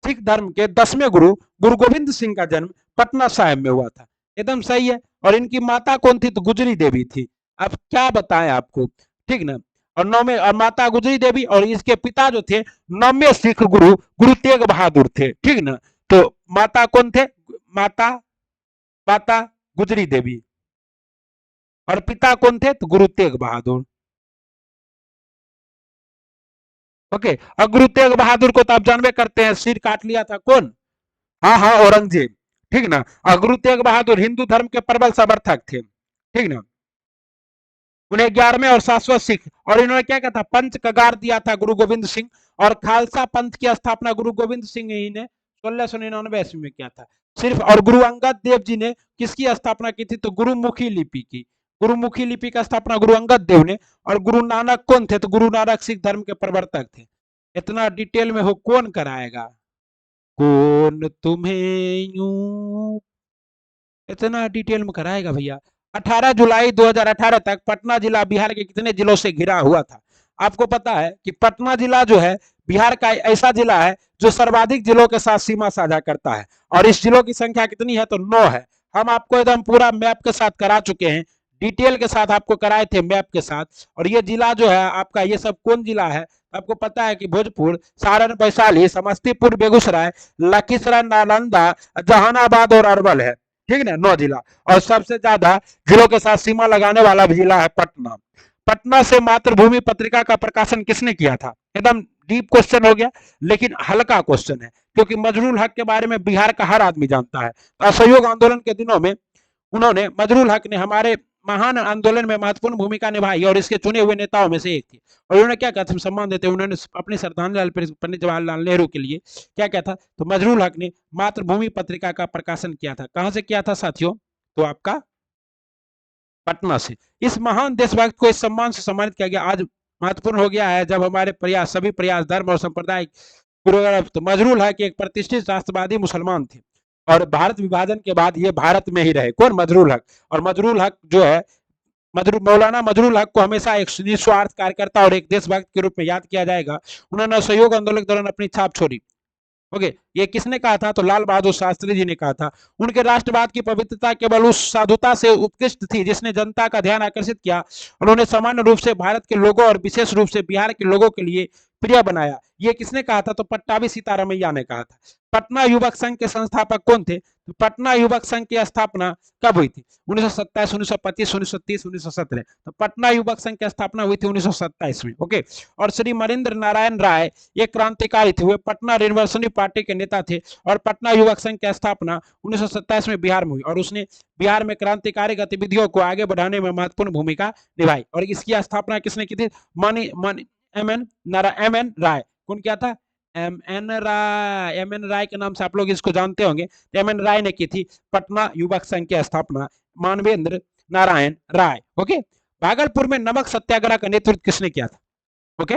सिख धर्म के 10वें गुरु गुरु गोविंद सिंह का जन्म पटना साहब में हुआ था। एकदम सही है। और इनकी माता कौन थी, तो गुजरी देवी थी। अब क्या बताएं आपको, ठीक ना। और नौवे, और माता गुजरी देवी, और इसके पिता जो थे 9वें सिख गुरु गुरु तेग बहादुर थे। ठीक ना। तो माता कौन थे, माता माता गुजरी देवी, और पिता कौन थे, तो गुरु तेग बहादुर। ओके। और गुरु तेग बहादुर को तो आप जानबे करते हैं, सिर काट लिया था कौन, हाँ हाँ औरंगजेब। ठीक ना। और गुरु तेग बहादुर हिंदू धर्म के प्रबल समर्थक थे। ठीक ना। उन्हें 11वें और शाश्वत सिख, और इन्होंने क्या कहा था, पंच कगार दिया था गुरु गोविंद सिंह। और खालसा पंथ की स्थापना गुरु गोविंद सिंह ही ने 1699 ईस्वी में किया था सिर्फ। और गुरु अंगद देव जी ने किसकी स्थापना की थी, तो गुरुमुखी लिपि की। गुरुमुखी लिपि का स्थापना गुरु अंगद देव ने। और गुरु नानक कौन थे, तो गुरु नानक सिख धर्म के प्रवर्तक थे। इतना डिटेल में हो कौन कराएगा, कौन तुम्हें यूं इतना डिटेल में कराएगा भैया। 18 जुलाई 2018 तक पटना जिला बिहार के कितने जिलों से घिरा हुआ था। आपको पता है कि पटना जिला जो है बिहार का ऐसा जिला है जो सर्वाधिक जिलों के साथ सीमा साझा करता है। और इस जिलों की संख्या कितनी है, तो 9 है। हम आपको एकदम पूरा मैप के साथ करा चुके हैं, डिटेल के साथ आपको कराए थे मैप के साथ। और ये जिला जो है आपका, ये सब कौन जिला है, आपको पता है कि भोजपुर, सारण, वैशाली, समस्तीपुर, बेगूसराय, लखीसराय, नालंदा, जहानाबाद और अरवल है। ठीक ना, 9 जिला। और सबसे ज्यादा जिलों के साथ सीमा लगाने वाला भी जिला है पटना। पटना से मातृभूमि पत्रिका का प्रकाशन किसने किया था, एकदम डीप क्वेश्चन हो गया, लेकिन हल्का क्वेश्चन है, क्योंकि मजरूल हक के बारे में बिहार का हर आदमी जानता है। असहयोग आंदोलन के दिनों में उन्होंने, मजरूल हक ने हमारे महान आंदोलन में महत्वपूर्ण भूमिका निभाई और इसके चुने हुए नेताओं में से एक थी। और उन्होंने क्या कहा था, सम्मान देते उन्होंने अपनी श्रद्धांजलि पंडित जवाहरलाल नेहरू के लिए क्या क्या था, तो मजरूल हक ने मातृभूमि पत्रिका का प्रकाशन किया था। कहां से किया था साथियों, तो आपका पटना से। इस महान देशभक्त को इस सम्मान से सम्मानित किया गया। आज महत्वपूर्ण हो गया है जब हमारे प्रयास, सभी प्रयास धर्म और संप्रदाय, तो मजरूल हक एक प्रतिष्ठित राष्ट्रवादी मुसलमान थे और भारत विभाजन के बाद ये भारत में ही रहे। कौन, मजरूल हक। और मजरूल हक जो है, मौलाना मजरूल हक को हमेशा एक निस्वार्थ कार्यकर्ता और एक देशभक्त के रूप में याद किया जाएगा। उन्होंने असहयोग आंदोलन के दौरान अपनी छाप छोड़ी। ओके, ये किसने कहा था, तो लाल बहादुर शास्त्री जी ने कहा था। उनके राष्ट्रवाद की पवित्रता केवल उस साधुता से उत्कृष्ट थी जिसने जनता का ध्यान आकर्षित किया। उन्होंने सामान्य रूप से भारत के लोगों और विशेष रूप से बिहार के लोगों के लिए प्रिय बनाया। ये किसने कहा था, तो पट्टाभी सीतारामैया ने कहा था। पटना युवक संघ के संस्थापक कौन थे, तो पटना युवक संघ की स्थापना कब हुई थी, 1927, 1925, 1930, 1917। तो पटना युवक संघ की स्थापना हुई थी 1927 में। ओके। और श्री मरेंद्र नारायण राय एक क्रांतिकारी थे, वे पटना रिवॉल्यूशनरी पार्टी के नेता थे। और पटना युवक संघ की स्थापना 1927 में बिहार में हुई और उसने बिहार में क्रांतिकारी गतिविधियों को आगे बढ़ाने में महत्वपूर्ण भूमिका निभाई। और इसकी स्थापना किसने की थी, एम एन राय। कौन क्या था, एम एन राय के नाम से आप लोग इसको जानते होंगे। एम एन राय ने की थी पटना युवक संघ की स्थापना, मानवेंद्र नारायण राय। ओके। भागलपुर में नमक सत्याग्रह का नेतृत्व किसने किया था। ओके,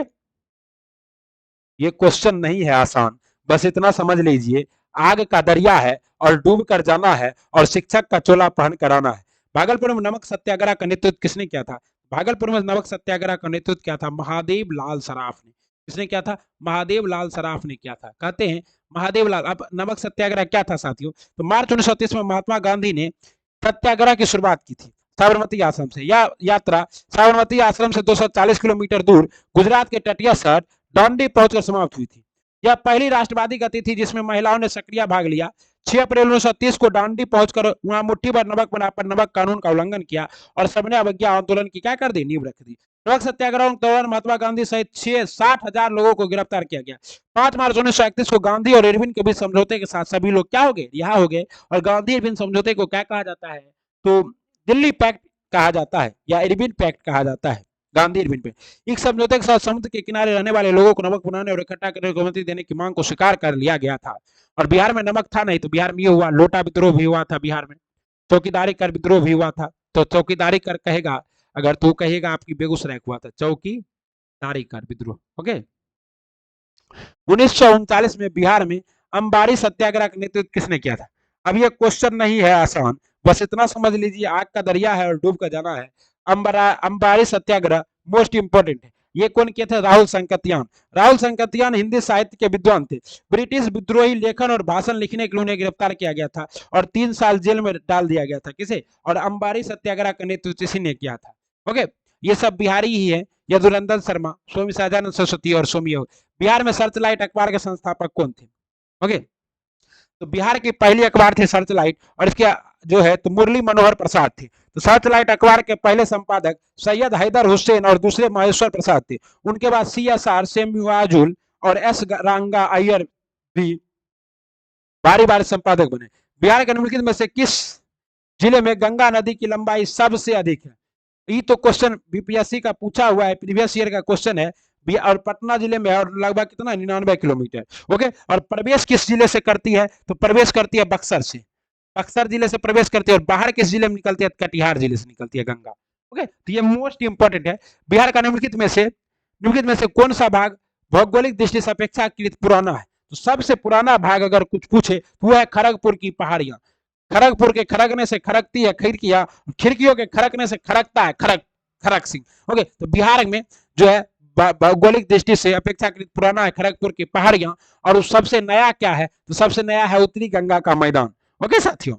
ये क्वेश्चन नहीं है आसान, बस इतना समझ लीजिए, आग का दरिया है और डूब कर जाना है और शिक्षक का चोला पहन कर आना है। भागलपुर में नमक सत्याग्रह का नेतृत्व किसने किया था, भागलपुर में नमक सत्याग्रह का नेतृत्व किया था महादेव लाल सराफ ने। किसने किया था, महादेव लाल सराफ ने किया था। कहते हैं महादेव लाल। अब नमक सत्याग्रह क्या था साथियों, तो मार्च 1930 में महात्मा गांधी ने सत्याग्रह की शुरुआत की थी साबरमती आश्रम से। यह यात्रा साबरमती आश्रम से 240 किलोमीटर दूर गुजरात के तटीय शहर दांडी पहुंचकर समाप्त हुई थी। यह पहली राष्ट्रवादी गति थी जिसमें महिलाओं ने सक्रिय भाग लिया। 6 अप्रैल 1930 को दांडी पहुंचकर वहां मुट्ठी भर नमक बनाकर नमक कानून का उल्लंघन किया और सबने अवज्ञा आंदोलन की क्या कर दी, नींव रख दी। ट्रक सत्याग्रह के दौरान महात्मा गांधी सहित 60,000 लोगों को गिरफ्तार किया गया। 5 मार्च 1931 को गांधी और इरविन के बीच समझौते के साथ सभी लोग क्या हो गए, रिहा हो गए। और गांधी इरविन समझौते को क्या कहा जाता है, तो दिल्ली पैक्ट कहा जाता है या इरविन पैक्ट कहा जाता है, गांधी इरविन पे। इस समझौते के साथ समुद्र के किनारे रहने वाले लोगों को नमक बनाने और इकट्ठा करने की अनुमति देने की मांग को स्वीकार कर लिया गया था। और बिहार में नमक था नहीं, तो बिहार में ये हुआ, लोटा विद्रोह भी हुआ था बिहार में, चौकीदारी कर विद्रोह भी हुआ था। तो चौकीदारी कर कहेगा, अगर तू कहेगा आपकी बेगूसराय हुआ था चौकीदारी कर विद्रोह। ओके, 1939 में बिहार में अंबारी सत्याग्रह का नेतृत्व किसने किया था? अब ये क्वेश्चन नहीं है आसान, बस इतना समझ लीजिए, आग का दरिया है और डूब कर जाना है। अंबारी सत्याग्रह मोस्ट इंपोर्टेंट है। ये कौन किए थे? राहुल संकतियान। राहुल संकतियान हिंदी साहित्य के विद्वान थे। ब्रिटिश विद्रोही लेखन और भाषण लिखने के लिए उन्हें गिरफ्तार किया गया था और 3 साल जेल में डाल दिया गया था। किसे? और अंबारी सत्याग्रह का नेतृत्व इसी ने किया था। ओके, ये सब बिहारी ही है। यदुनंदन शर्मा, स्वामी सहजानंद सरस्वती और सोमी। बिहार में सर्चलाइट अखबार के संस्थापक कौन थे? ओके, तो बिहार की पहली अखबार थी सर्चलाइट, और इसके जो है तो मुरली मनोहर प्रसाद थे। तो सर्चलाइट अखबार के पहले संपादक सैयद हैदर हुसैन और दूसरे महेश्वर प्रसाद थे। उनके बाद CSR सेम्युआजुल और S रंगा अय्यर भी बारी बारी संपादक बने। बिहार के निम्नलिखित में से किस जिले में गंगा नदी की लंबाई सबसे अधिक है? ये तो क्वेश्चन बीपीएससी का पूछा हुआ है, प्रीवियस ईयर का क्वेश्चन है। और पटना जिले में और लगभग कितना 99 किलोमीटर। ओके, और प्रवेश किस जिले से करती है? तो प्रवेश करती है बक्सर से, बक्सर जिले से प्रवेश करती है। और बाहर किस जिले में निकलती है? कटिहार जिले से निकलती है गंगा। ओके, तो ये मोस्ट इंपॉर्टेंट है। बिहार का निम्नलिखित में से कौन सा भाग भौगोलिक दृष्टि से अपेक्षाकृत पुराना है? तो सबसे पुराना भाग अगर कुछ पूछे तो वो है खड़गपुर की पहाड़ियां। खड़गपुर के खड़गने से खड़कती है खिड़कियां, खिड़कियों के खड़कने से खड़कता है खड़क सिंह। ओके, तो बिहार में जो है भौगोलिक दृष्टि से अपेक्षाकृत पुराना है खड़गपुर की पहाड़ियां। और उस सबसे नया क्या है? तो सबसे नया है उत्तरी गंगा का मैदान। ओके साथियों,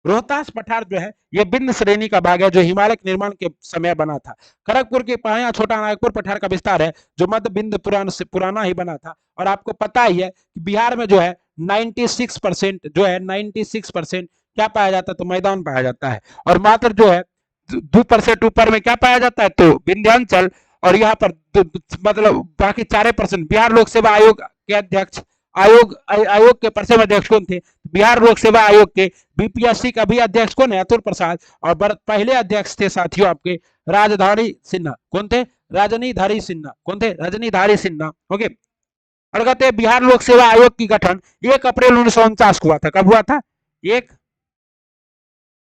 रोहतास पठार जो है ये बिंद श्रेणी का भाग है जो हिमालय के निर्माण के समय बना था। खड़गपुर की पहाड़ियां छोटा नागपुर पठार का विस्तार है जो मध्य बिंद पुराण से पुराना ही बना था। और आपको पता ही है कि बिहार में जो है 96% जो है 96% क्या पाया जाता है? तो मैदान पाया जाता है। और मात्र जो है 2% ऊपर में क्या पाया जाता है? तो विंध्याचल। और यहाँ पर मतलब बाकी 4%। बिहार लोक सेवा आयोग के अध्यक्ष आयोग के परिषद अध्यक्ष कौन थे? बिहार लोक सेवा आयोग के बीपीएससी का भी अध्यक्ष कौन है? अतुल प्रसाद। और पहले अध्यक्ष थे साथियों आपके राजधानी सिन्हा। कौन थे? रजनीधारी सिन्हा। कौन थे? रजनीधारी सिन्हा। ओके, और कहते हैं बिहार लोक सेवा आयोग की गठन 1 अप्रैल 1949 को हुआ था। कब हुआ था? 1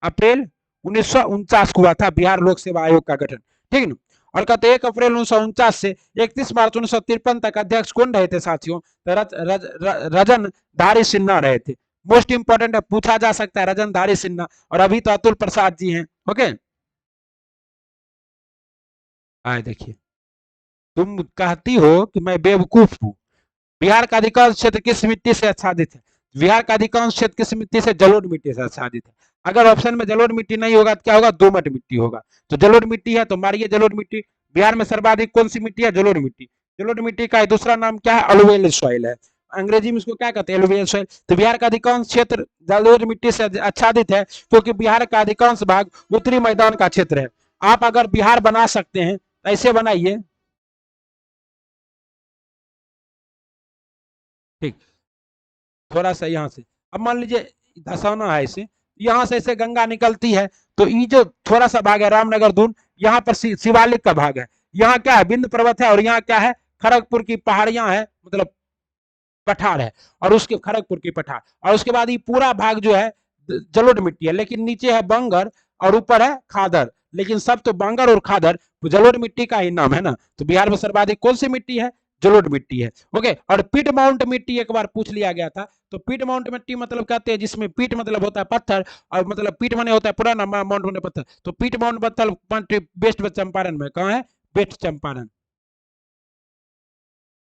अप्रैल 1949 को हुआ था बिहार लोक सेवा आयोग का गठन। ठीक है ना? और कहते 1 अप्रैल 1949 से 31 मार्च 1953 तक अध्यक्ष कौन रहे थे साथियों? तो रजन धारी सिन्हा रहे थे। मोस्ट इंपोर्टेंट है, पूछा जा सकता है रजन धारी सिन्हा। और अभी तो अतुल प्रसाद जी हैं। ओके, आए देखिए, तुम कहती हो कि मैं बेवकूफ हूं। बिहार का अधिकांश क्षेत्र किस मिट्टी से आच्छादित है? बिहार का अधिकांश क्षेत्र किस मिट्टी से? जलोढ़ मिट्टी से आच्छादित है। अगर ऑप्शन में जलोढ़ मिट्टी नहीं होगा तो क्या होगा? दोमट मिट्टी होगा। तो जलोढ़ मिट्टी है तो मारिए जलोढ़ मिट्टी। बिहार में सर्वाधिक कौन सी मिट्टी है? जलोढ़ मिट्टी। जलोढ़ मिट्टी का दूसरा नाम क्या है? अलुवियल सॉइल है। अंग्रेजी में इसको क्या कहते हैं? Alluvial soil. तो बिहार का अधिकांश क्षेत्र जलोढ़ मिट्टी से आच्छादित है क्योंकि बिहार का अधिकांश भाग उत्तरी मैदान का क्षेत्र है। आप अगर बिहार बना सकते हैं तो ऐसे बनाइए। ठीक, थोड़ा सा यहाँ से, अब मान लीजिए धसौना है इसे, यहाँ से ऐसे गंगा निकलती है। तो ये जो थोड़ा सा भाग है रामनगर दून, यहाँ पर शिवालिक का भाग है। यहाँ क्या है? बिंद पर्वत है। और यहाँ क्या है? खड़गपुर की पहाड़ियां है, मतलब पठार है। और उसके खड़गपुर की पठार। और उसके बाद ये पूरा भाग जो है जलोढ़ मिट्टी है, लेकिन नीचे है बंगर और ऊपर है खादर। लेकिन सब तो बंगर और खादर जलोढ़ मिट्टी का ही नाम है ना। तो बिहार में सर्वाधिक कौन सी मिट्टी है? जलोढ़ मिट्टी है। ओके, और पीट माउंट मिट्टी एक बार पूछ लिया गया था। तो पीट माउंट मिट्टी मतलब कहते हैं जिसमें पीट मतलब होता है पत्थर, और मतलब पीट माने होता है पुराना, माउंट माने पत्थर। तो पीट माउंट पत्थर वेस्ट चंपारण में कहाँ है? वेस्ट चंपारण।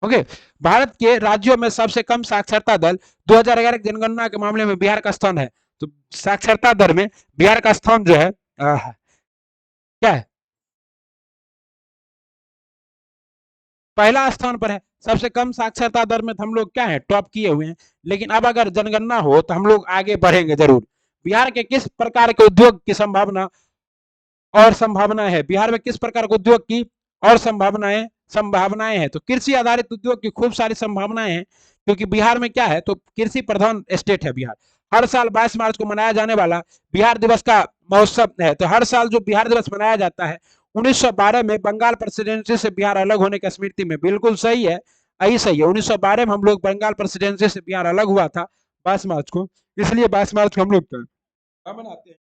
ओके, भारत के राज्यों में सबसे कम साक्षरता दर 2011 की जनगणना के मामले में बिहार का स्थान है। तो साक्षरता दर में बिहार का स्थान जो है क्या है? पहला स्थान पर है। सबसे कम साक्षरता दर में हम लोग क्या है? टॉप किए हुए हैं। लेकिन अब अगर जनगणना हो तो हम लोग आगे बढ़ेंगे जरूर। बिहार के किस प्रकार के उद्योग की संभावना और संभावनाएं है, बिहार में किस प्रकार के उद्योग की और संभावनाएं हैं, तो कृषि आधारित उद्योग की खूब सारी संभावनाएं हैं, क्योंकि बिहार में क्या है, तो कृषि प्रधान स्टेट है बिहार। हर साल 22 मार्च को मनाया जाने वाला बिहार दिवस का महोत्सव है, तो हर साल जो बिहार दिवस मनाया जाता है 1912 में बंगाल प्रेसिडेंसी से बिहार अलग होने की स्मृति में, बिल्कुल सही है, यही सही है। 1912 में हम लोग बंगाल प्रेसिडेंसी से बिहार अलग हुआ था 22 मार्च को, इसलिए 22 मार्च को हम लोग मनाते हैं,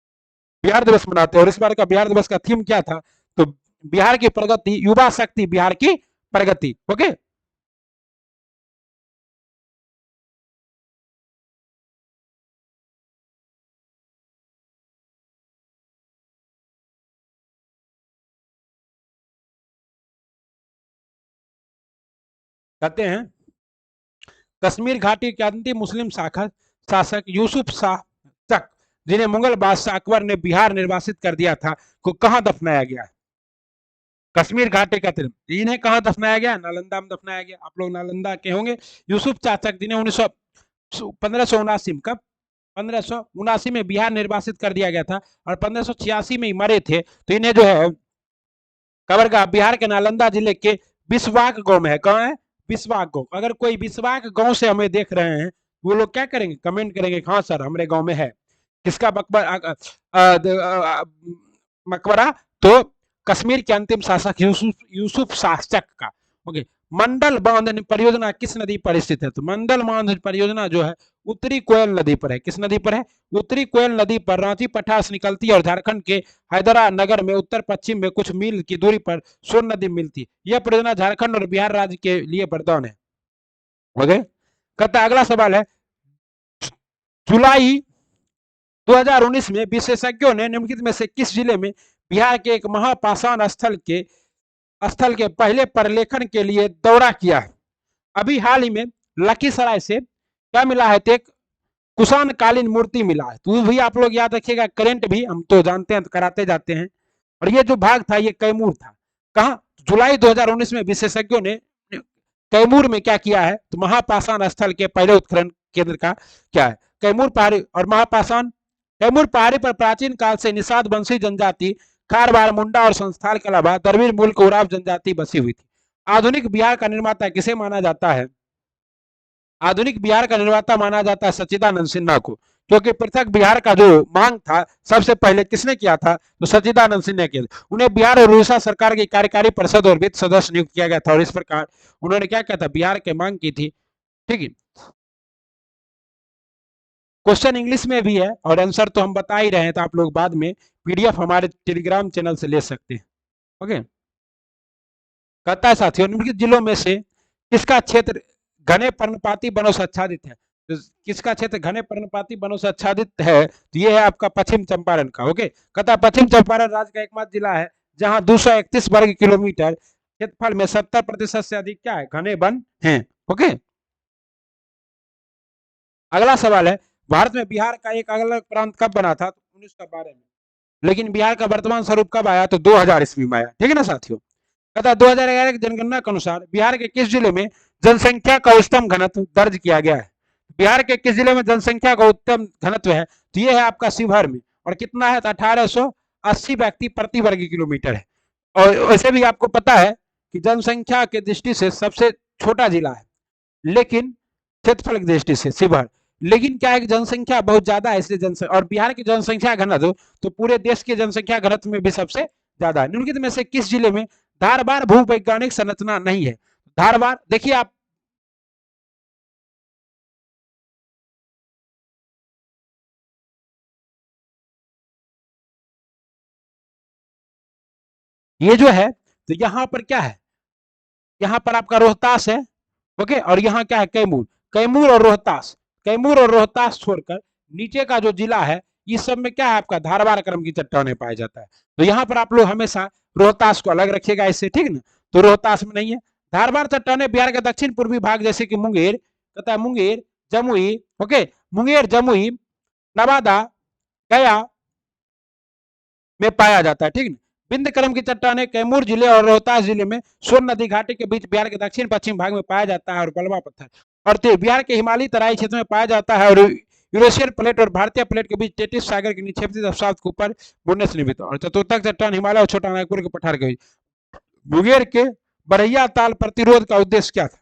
बिहार दिवस मनाते हैं। और इस बार का बिहार दिवस का थीम क्या था, तो बिहार की प्रगति, युवा शक्ति बिहार की प्रगति। ओके, कहते हैं कश्मीर घाटी के अंतिम मुस्लिम शासक यूसुफ शाह तक, जिन्हें मुगल बादशाह अकबर ने बिहार निर्वासित कर दिया था, को कहां दफनाया गया? कश्मीर घाटी का तीर, इन्हें कहां दफनाया गया? नालंदा में दफनाया गया। आप लोग नालंदा के होंगे। यूसुफ चाचक, जिन्हें 1579 कब 1579 में बिहार निर्वासित कर दिया गया था और 1586 में ही मरे थे, तो इन्हें जो है कबरगाह बिहार के नालंदा जिले के बिस्वाक गांव में है। कहाँ है? बिस्वाक गांव। अगर कोई बिस्वाक गांव से हमें देख रहे हैं, वो लोग क्या करेंगे? कमेंट करेंगे, हाँ सर हमारे गांव में है। किसका मकबरा? तो कश्मीर के अंतिम शासक यूसुफ शासक का। ओके, मंडल बांध परियोजना किस नदी पर स्थित है? तो मंडल बांध परियोजना जो है उत्तरी कोयल नदी पर है। किस नदी पर है? उत्तरी कोयल नदी पर रांची पठार से निकलती है और झारखंड के हैदरा नगर में उत्तर पश्चिम में कुछ मील की दूरी पर सोन नदी मिलती है। यह परियोजना झारखंड और बिहार राज्य के लिए वरदान है। ओके, कहता अगला सवाल है, जुलाई 2019 में विशेषज्ञों ने निम्नलिखित में से किस जिले में बिहार के एक महापाषाण स्थल के पहले प्रलेखन के लिए दौरा किया है? अभी हाल ही में लखीसराय से क्या मिला है? तो एक कुषाण कालीन मूर्ति मिला है। तो भी आप लोग याद रखिएगा, करेंट भी हम तो जानते हैं, तो कराते जाते हैं। और ये जो भाग था ये कैमूर था। कहा? जुलाई 2019 में विशेषज्ञों ने कैमूर में क्या किया है? तो महापाषाण स्थल के पहले उत्खनन केंद्र का क्या है? कैमूर पहाड़ी। और महापाषाण कैमूर पहाड़ी पर प्राचीन काल से निषाद वंशी जनजाति खारवाड़, मुंडा और संस्थाल के अलावा द्रविड़ मूल को उराव जनजाति बसी हुई थी। आधुनिक बिहार का निर्माता किसे माना जाता है? आधुनिक बिहार का निर्माता माना जाता है सच्चिदानंद सिन्हा को, क्योंकि पृथक बिहार का जो मांग था सबसे पहले किसने किया था? तो सच्चिदानंद सिन्हा किया। उन्हें बिहार और उड़ीसा सरकार की कार्यकारी परिषद और वित्त सदस्य नियुक्त किया गया था, और इस प्रकार उन्होंने क्या किया था? बिहार की मांग की थी। ठीक है, क्वेश्चन इंग्लिश में भी है और आंसर तो हम बता ही रहे हैं, तो आप लोग बाद में पीडीएफ हमारे टेलीग्राम चैनल से ले सकते हैं। ओके, कहता है साथियों, निम्नलिखित जिलों में से किसका क्षेत्र घने पर्णपाती वनों से आच्छादित है? तो किसका क्षेत्र घने पर्णपाती वनों से आच्छादित है? तो ये है आपका पश्चिम चंपारण का। ओके, कहता है पश्चिम चंपारण राज्य का एकमात्र जिला है जहां 231 वर्ग किलोमीटर क्षेत्रफल में 70% से अधिक क्या है? घने वन है। ओके, अगला सवाल है, भारत में बिहार का एक अलग प्रांत कब बना था? तो 1912 में। लेकिन बिहार का वर्तमान स्वरूप कब आया? तो 2000 ईस्वी में आया। ठीक है ना साथियों। कहता 2011 की जनगणना के अनुसार बिहार के किस जिले में जनसंख्या का उच्चतम घनत्व दर्ज किया गया है? बिहार के किस जिले में जनसंख्या का उत्तम घनत्व है? तो ये है आपका शिवहर में। और कितना है? तो 1880 व्यक्ति प्रति वर्ग किलोमीटर है। और वैसे भी आपको पता है कि जनसंख्या के दृष्टि से सबसे छोटा जिला है, लेकिन क्षेत्रफल की दृष्टि से शिवहर। लेकिन क्या है कि जनसंख्या बहुत ज्यादा है, इसलिए जनसंख्या और बिहार की जनसंख्या घनत्व तो पूरे देश की जनसंख्या घनत्व में भी सबसे ज्यादा है। निम्नलिखित में से किस जिले में धारवाड़ भूवैज्ञानिक संरचना नहीं है? धारवाड़, देखिए आप, ये जो है तो यहाँ पर क्या है? यहाँ पर आपका रोहतास है। ओके, और यहाँ क्या है? कैमूर। कैमूर और रोहतास, कैमूर और रोहतास छोड़कर नीचे का जो जिला है इस सब में क्या है? आपका धारवाड़ क्रम की चट्टाने पाया जाता है। तो यहाँ पर आप लोग हमेशा रोहतास को अलग रखिएगा इससे, ठीक है ना। तो रोहतास में नहीं है। धारवाड़ चट्टाने बिहार के दक्षिण पूर्वी भाग जैसे कि मुंगेर, कहता है मुंगेर, जमुई, ओके, मुंगेर, जमुई, नवादा, गया में पाया जाता है। ठीक है, बिंद क्रम की चट्टाने कैमूर जिले और रोहतास जिले में सोन नदी घाटी के बीच बिहार के दक्षिण पश्चिम भाग में पाया जाता है। और बलवा पत्थर और बिहार के हिमालयी तराई क्षेत्र में पाया जाता है। और यूरेशियन प्लेट और भारतीय प्लेट के बीच टेटिस सागर के निक्षेपित अवसाद के ऊपर मुड़ने से निर्मित। और चतुर्थक चट्टान हिमालय और छोटा नागपुर के पठार के बीच। मुंगेर के बरहिया ताल प्रतिरोध का उद्देश्य क्या था?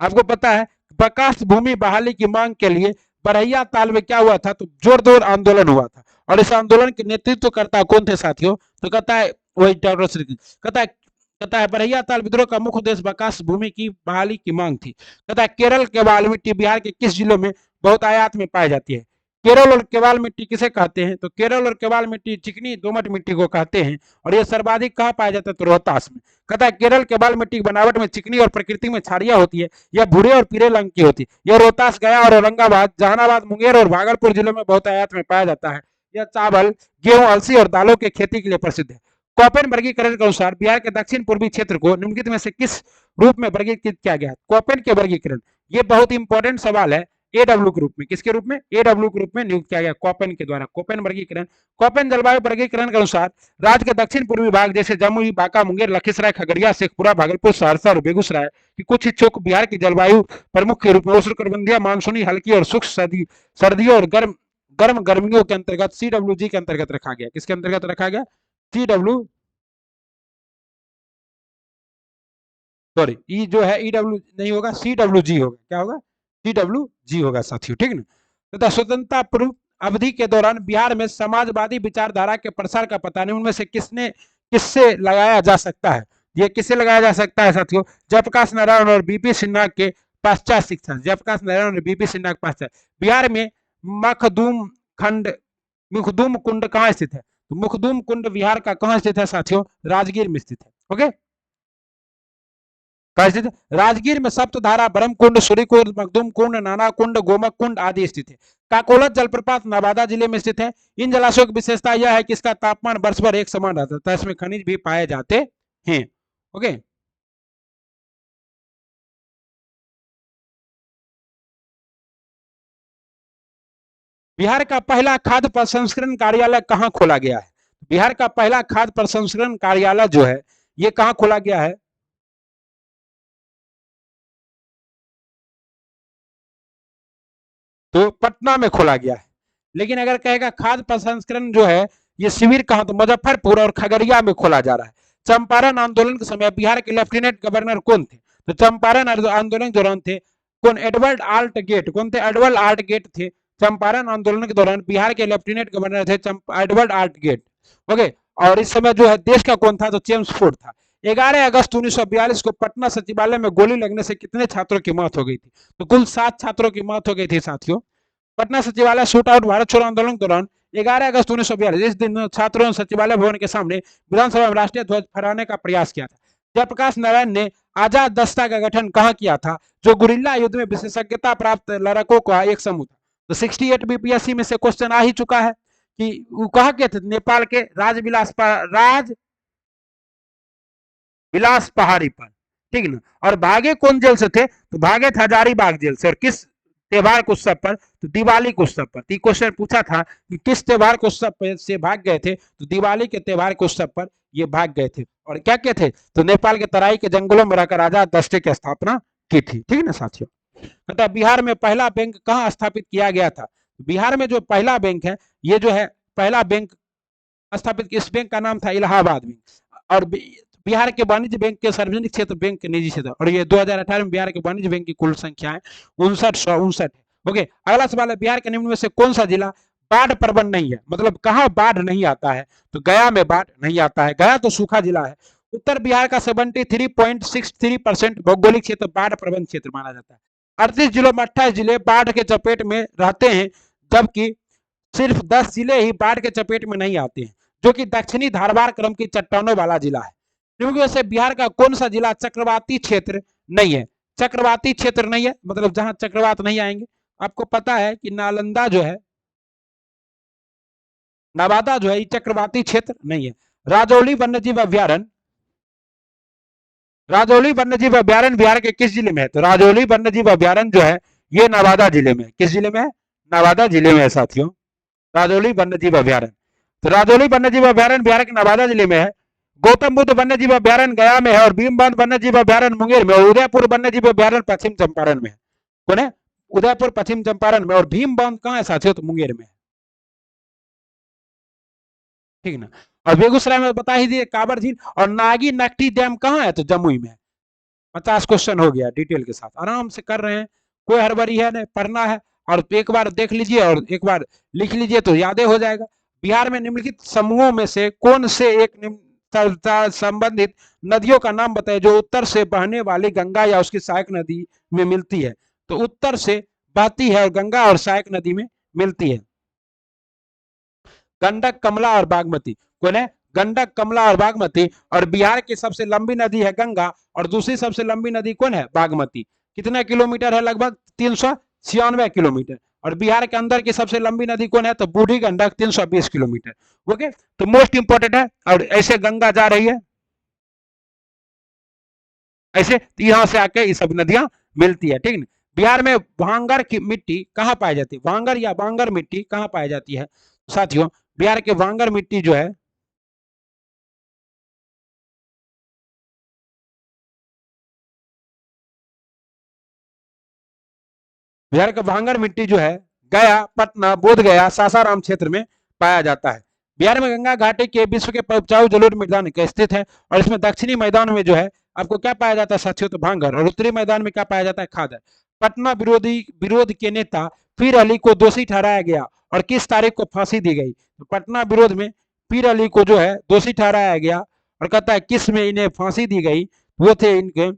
आपको पता है प्रकाश भूमि बहाली की मांग के लिए बरहिया ताल में क्या हुआ था? तो जोरदार आंदोलन हुआ था। और इस आंदोलन के नेतृत्वकर्ता कौन थे साथियों? तो कहता है वही डॉक्टर श्री कहता है बरहिया ताल विद्रोह का मुख्य उद्देश्य प्रकाश भूमि की बहाली की मांग थी। कहता है केरल केवाल मिट्टी बिहार के किस जिलों में बहुत आयात में पाई जाती है? केरल और केवाल मिट्टी किसे कहते हैं? तो केरल और केवाल मिट्टी चिकनी दोमट मिट्टी को कहते हैं और यह सर्वाधिक कहाँ पाया जाता है? तो रोहतास में। कहता है केरल केवाल मिट्टी की बनावट में चिकनी और प्रकृति में क्षारीय होती है। यह भूरे और पीले रंग की होती है। यह रोहतास, गया और औरंगाबाद, जहानाबाद, मुंगेर और भागलपुर जिलों में बहुत आयात में पाया जाता है। यह चावल, गेहूं, अलसी और दालों की खेती के लिए प्रसिद्ध है। कोपेन वर्गीकरण के अनुसार बिहार के दक्षिण पूर्वी क्षेत्र को निम्नलिखित में से किस रूप में वर्गीकृत किया गया है? कोपेन के वर्गीकरण, ये बहुत इंपॉर्टेंट सवाल है। एडब्ल्यू के रूप में, किसके रूप में? एडब्ल्यू के रूप में नियुक्त किया गया कोपेन के द्वारा। कोपेन वर्गीकरण, कोपेन जलवायु वर्गीकरण के अनुसार राज्य के दक्षिण पूर्वी भाग जैसे जमुई, बांका, मुंगेर, लखीसराय, खगड़िया, शेखपुरा, भागलपुर, सहरसा और बेगूसराय की कुछ हिस्सों को बिहार की जलवायु प्रमुख के रूप में उष्णकटिबंधीय, मानसूनी, हल्की और शुष्क सर्दियों और गर्म गर्मियों के अंतर्गत CWG के अंतर्गत रखा गया। किसके अंतर्गत रखा गया? सॉरी, ई जो है EW नहीं होगा, CWG होगा। क्या होगा? CWG होगा साथियों, ठीक ना। तो स्वतंत्रता पूर्व अवधि के दौरान बिहार में समाजवादी विचारधारा के प्रसार का पता नहीं उनमें से किससे लगाया जा सकता है? ये किससे लगाया जा सकता है साथियों? जयप्रकाश नारायण और बीपी सिन्हा के पाश्चात्य शिक्षा। जयप्रकाश नारायण और बीपी सिन्हा के पाश्चात्य। बिहार में मुखदुम कुंड कहाँ स्थित है? तो मुखदुम कुंड बिहार का कहाँ स्थित है साथियों? राजगीर में स्थित है। ओके, राजगीर में सप्तधारा, ब्रह्म कुंड, सूर्य कुंड, मखदुम कुंड, नाना कुंड, गोमक कुंड आदि स्थित है। काकोलत जलप्रपात नवादा जिले में स्थित है। इन जलाशयों की विशेषता यह है कि इसका तापमान वर्ष भर एक समान रहता है। इसमें खनिज भी पाए जाते हैं। ओके, बिहार का पहला खाद्य प्रसंस्करण कार्यालय कहाँ खोला गया है? बिहार का पहला खाद्य प्रसंस्करण कार्यालय जो है ये कहाँ खोला गया है? तो पटना में खोला गया है। लेकिन अगर कहेगा खाद्य प्रसंस्करण जो है ये शिविर कहाँ? तो मुजफ्फरपुर और खगड़िया में खोला जा रहा है। चंपारण आंदोलन के समय बिहार के लेफ्टिनेंट गवर्नर कौन थे? तो चंपारण आंदोलन के दौरान थे कौन? एडवर्ड आल्ट गेट। कौन थे? एडवर्ड आल्ट गेट थे। चंपारण आंदोलन के दौरान बिहार के लेफ्टिनेंट गवर्नर थे एडवर्ड आल्ट गेट। ओके, और इस समय जो है देश का कौन था? तो चेम्सफोर्ड था। 11 अगस्त 1942 को पटना सचिवालय में गोली लगने से कितने छात्रों की मौत हो गई थी? तो कुल 7 छात्रों की मौत हो गई थी साथियों। पटना सचिवालय शूट आउट भारत छोड़ो आंदोलन के दौरान 11 अगस्त 1942 इस दिन छात्रों ने सचिवालय भवन के सामने विधानसभा में राष्ट्रीय ध्वज फहराने का प्रयास किया था। जयप्रकाश नारायण ने आजाद दस्ता का गठन कहाँ किया था? जो गुरिल्ला युद्ध में विशेषज्ञता प्राप्त लड़कों का एक समूह था। तो 68 BPSC में से क्वेश्चन आ ही चुका है कि वो कहाँ के थे? नेपाल के राजविलास पहाड़ी पर, ठीक ना। और भागे कौन जेल से थे? तो भागे थे हजारीबाग जेल से। और किस त्योहार के उत्सव पर? तो दिवाली के उत्सव पर। तो क्वेश्चन पूछा था कि किस त्योहार के उत्सव से भाग गए थे? तो दिवाली के त्योहार के उत्सव पर ये भाग गए थे। और क्या क्या थे? तो नेपाल के तराई के जंगलों में रहकर आजाद दस्ते की स्थापना की थी, ठीक है ना साथियों। कहता बिहार में पहला बैंक कहाँ स्थापित किया गया था? बिहार में जो पहला बैंक है ये जो है पहला बैंक स्थापित, इस बैंक का नाम था इलाहाबाद बैंक। और बिहार के वाणिज्य बैंक के सार्वजनिक क्षेत्र बैंक के निजी क्षेत्र। और ये 2018 में बिहार के वाणिज्य बैंक की कुल संख्या है 5959। ओके, अगला सवाल है बिहार के निम्न में से कौन सा जिला बाढ़ प्रवण नहीं है? मतलब कहाँ बाढ़ नहीं आता है? तो गया में बाढ़ नहीं आता है। गया तो सूखा जिला है। उत्तर बिहार का 73.63% भौगोलिक क्षेत्र बाढ़ प्रवण क्षेत्र माना जाता है। 38 जिलों में 28 जिले बाढ़ के चपेट में रहते हैं, जबकि सिर्फ 10 जिले ही बाढ़ के चपेट में नहीं आते हैं, जो कि दक्षिणी धारवाड़ क्रम की चट्टानों वाला जिला है। क्योंकि वैसे बिहार का कौन सा जिला चक्रवाती क्षेत्र नहीं है? चक्रवाती क्षेत्र नहीं है मतलब जहां चक्रवात नहीं आएंगे। आपको पता है कि नालंदा जो है, नवादा जो है, ये चक्रवाती क्षेत्र नहीं है। राजौली वन्यजीव अभ्यारण्य, राजौली वन्यजीव अभ्यारण्य बिहार के किस जिले में है? तो राजौली वन्यजीव अभ्यारण्य जो है ये नवादा जिले में है। किस जिले में है? नवादा जिले में है साथियों, राजौली वन्यजीव अभ्यारण्य। तो राजौली वन्यजीव अभ्यारण्य बिहार के नवादा जिले में है। गौतम बुद्ध वन्यजीव अभ्यारण्य गया में है। और भीमबांध वन्यजीव अभ्यारण्य मुंगेर में। और उदयपुर वन्यजीव अभ्यारण्य पश्चिम चंपारण में है। कौन है? उदयपुर पश्चिम चंपारण में, और भीम बांध कहाँ है साथियों, तो मुंगेर में, ठीक है ना। और बेगूसराय में बता ही दिए काबर झील, और नागी नकटी डैम कहाँ है, तो जमुई में। 50 क्वेश्चन हो गया डिटेल के साथ, आराम से कर रहे हैं, कोई हड़बड़ी है नहीं, पढ़ना है और एक बार देख लीजिए और एक बार लिख लीजिए तो याद हो जाएगा। बिहार में निम्नलिखित समूहों में से कौन से एक संबंधित नदियों का नाम बताए जो उत्तर से बहने वाली गंगा या उसकी सहायक नदी में मिलती है, तो उत्तर से बहती है और गंगा और सहायक नदी में मिलती है। गंडक, कमला और बागमती। कौन है, गंडक, कमला और बागमती। और बिहार की सबसे लंबी नदी है गंगा, और दूसरी सबसे लंबी नदी कौन है, बागमती। कितना किलोमीटर है, लगभग 396 किलोमीटर। और बिहार के अंदर की सबसे लंबी नदी कौन है, तो बूढ़ी गंडक, 320 किलोमीटर। ओके, तो मोस्ट इंपोर्टेंट है। और ऐसे गंगा जा रही है, ऐसे यहां से आके ये सब नदियां मिलती है, ठीक है। बिहार में भांगर की मिट्टी कहाँ पाई जाती है, भांगर या बांगर मिट्टी कहाँ पाई जाती है साथियों। बिहार के भांगर मिट्टी जो है, बिहार का भांगर मिट्टी जो है गया, पटना, बोध गया, सासाराम क्षेत्र में पाया जाता है। बिहार में गंगा घाटी के विश्व के उपजाऊ जलोढ़ मैदान स्थित है, और इसमें दक्षिणी मैदान में जो है आपको क्या पाया जाता है साथियों, तो भांगर, और उत्तरी मैदान में क्या पाया जाता है, खादर। पटना विरोध के नेता पीर अली को दोषी ठहराया गया, और किस तारीख को फांसी दी गई, तो पटना विरोध में पीर अली को जो है दोषी ठहराया गया, और कहता है किस में इन्हें फांसी दी गई, वो थे इनके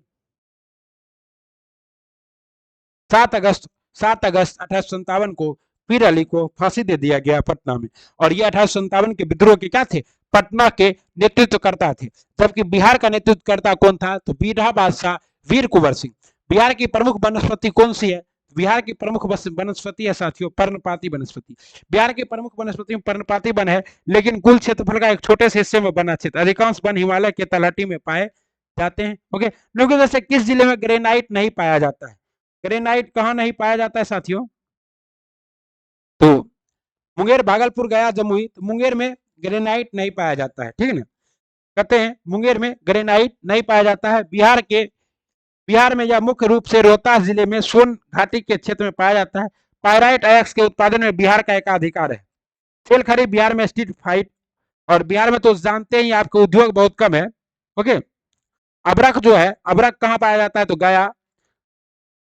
7 अगस्त 7 अगस्त 1857 को पीर अली को फांसी दे दिया गया पटना में। और ये 1857 के विद्रोह के क्या थे, पटना के नेतृत्वकर्ता थे। जबकि बिहार का नेतृत्वकर्ता कौन था, तो बीरहा बादशाह वीर कुंवर सिंह। बिहार की प्रमुख वनस्पति कौन सी है, बिहार की प्रमुख वनस्पति है साथियों, पर्णपाती वनस्पति। बिहार की प्रमुख वनस्पति में पर्णपाती वन है, लेकिन कुल क्षेत्रफल का एक छोटे से हिस्से में बना क्षेत्र, अधिकांश वन हिमालय के तलहटी में पाए जाते हैं। ओके, लेकिन जैसे किस जिले में ग्रेनाइट नहीं पाया जाता है, ग्रेनाइट कहाँ नहीं पाया जाता है साथियों, तो मुंगेर, भागलपुर, गया, जमुई। तो मुंगेर में ग्रेनाइट नहीं पाया जाता है, ठीक है ना। कहते हैं मुंगेर में ग्रेनाइट नहीं पाया जाता है। बिहार में यह मुख्य रूप से रोहतास जिले में सोन घाटी के क्षेत्र में पाया जाता है। पायराइट अयस्क के उत्पादन में बिहार का एकाधिकार है। खेल खड़ी बिहार में स्ट्रीट फाइट, और बिहार में तो जानते ही आपके उद्योग बहुत कम है। ओके, अबरख जो है, अबरख कहाँ पाया जाता है, तो गया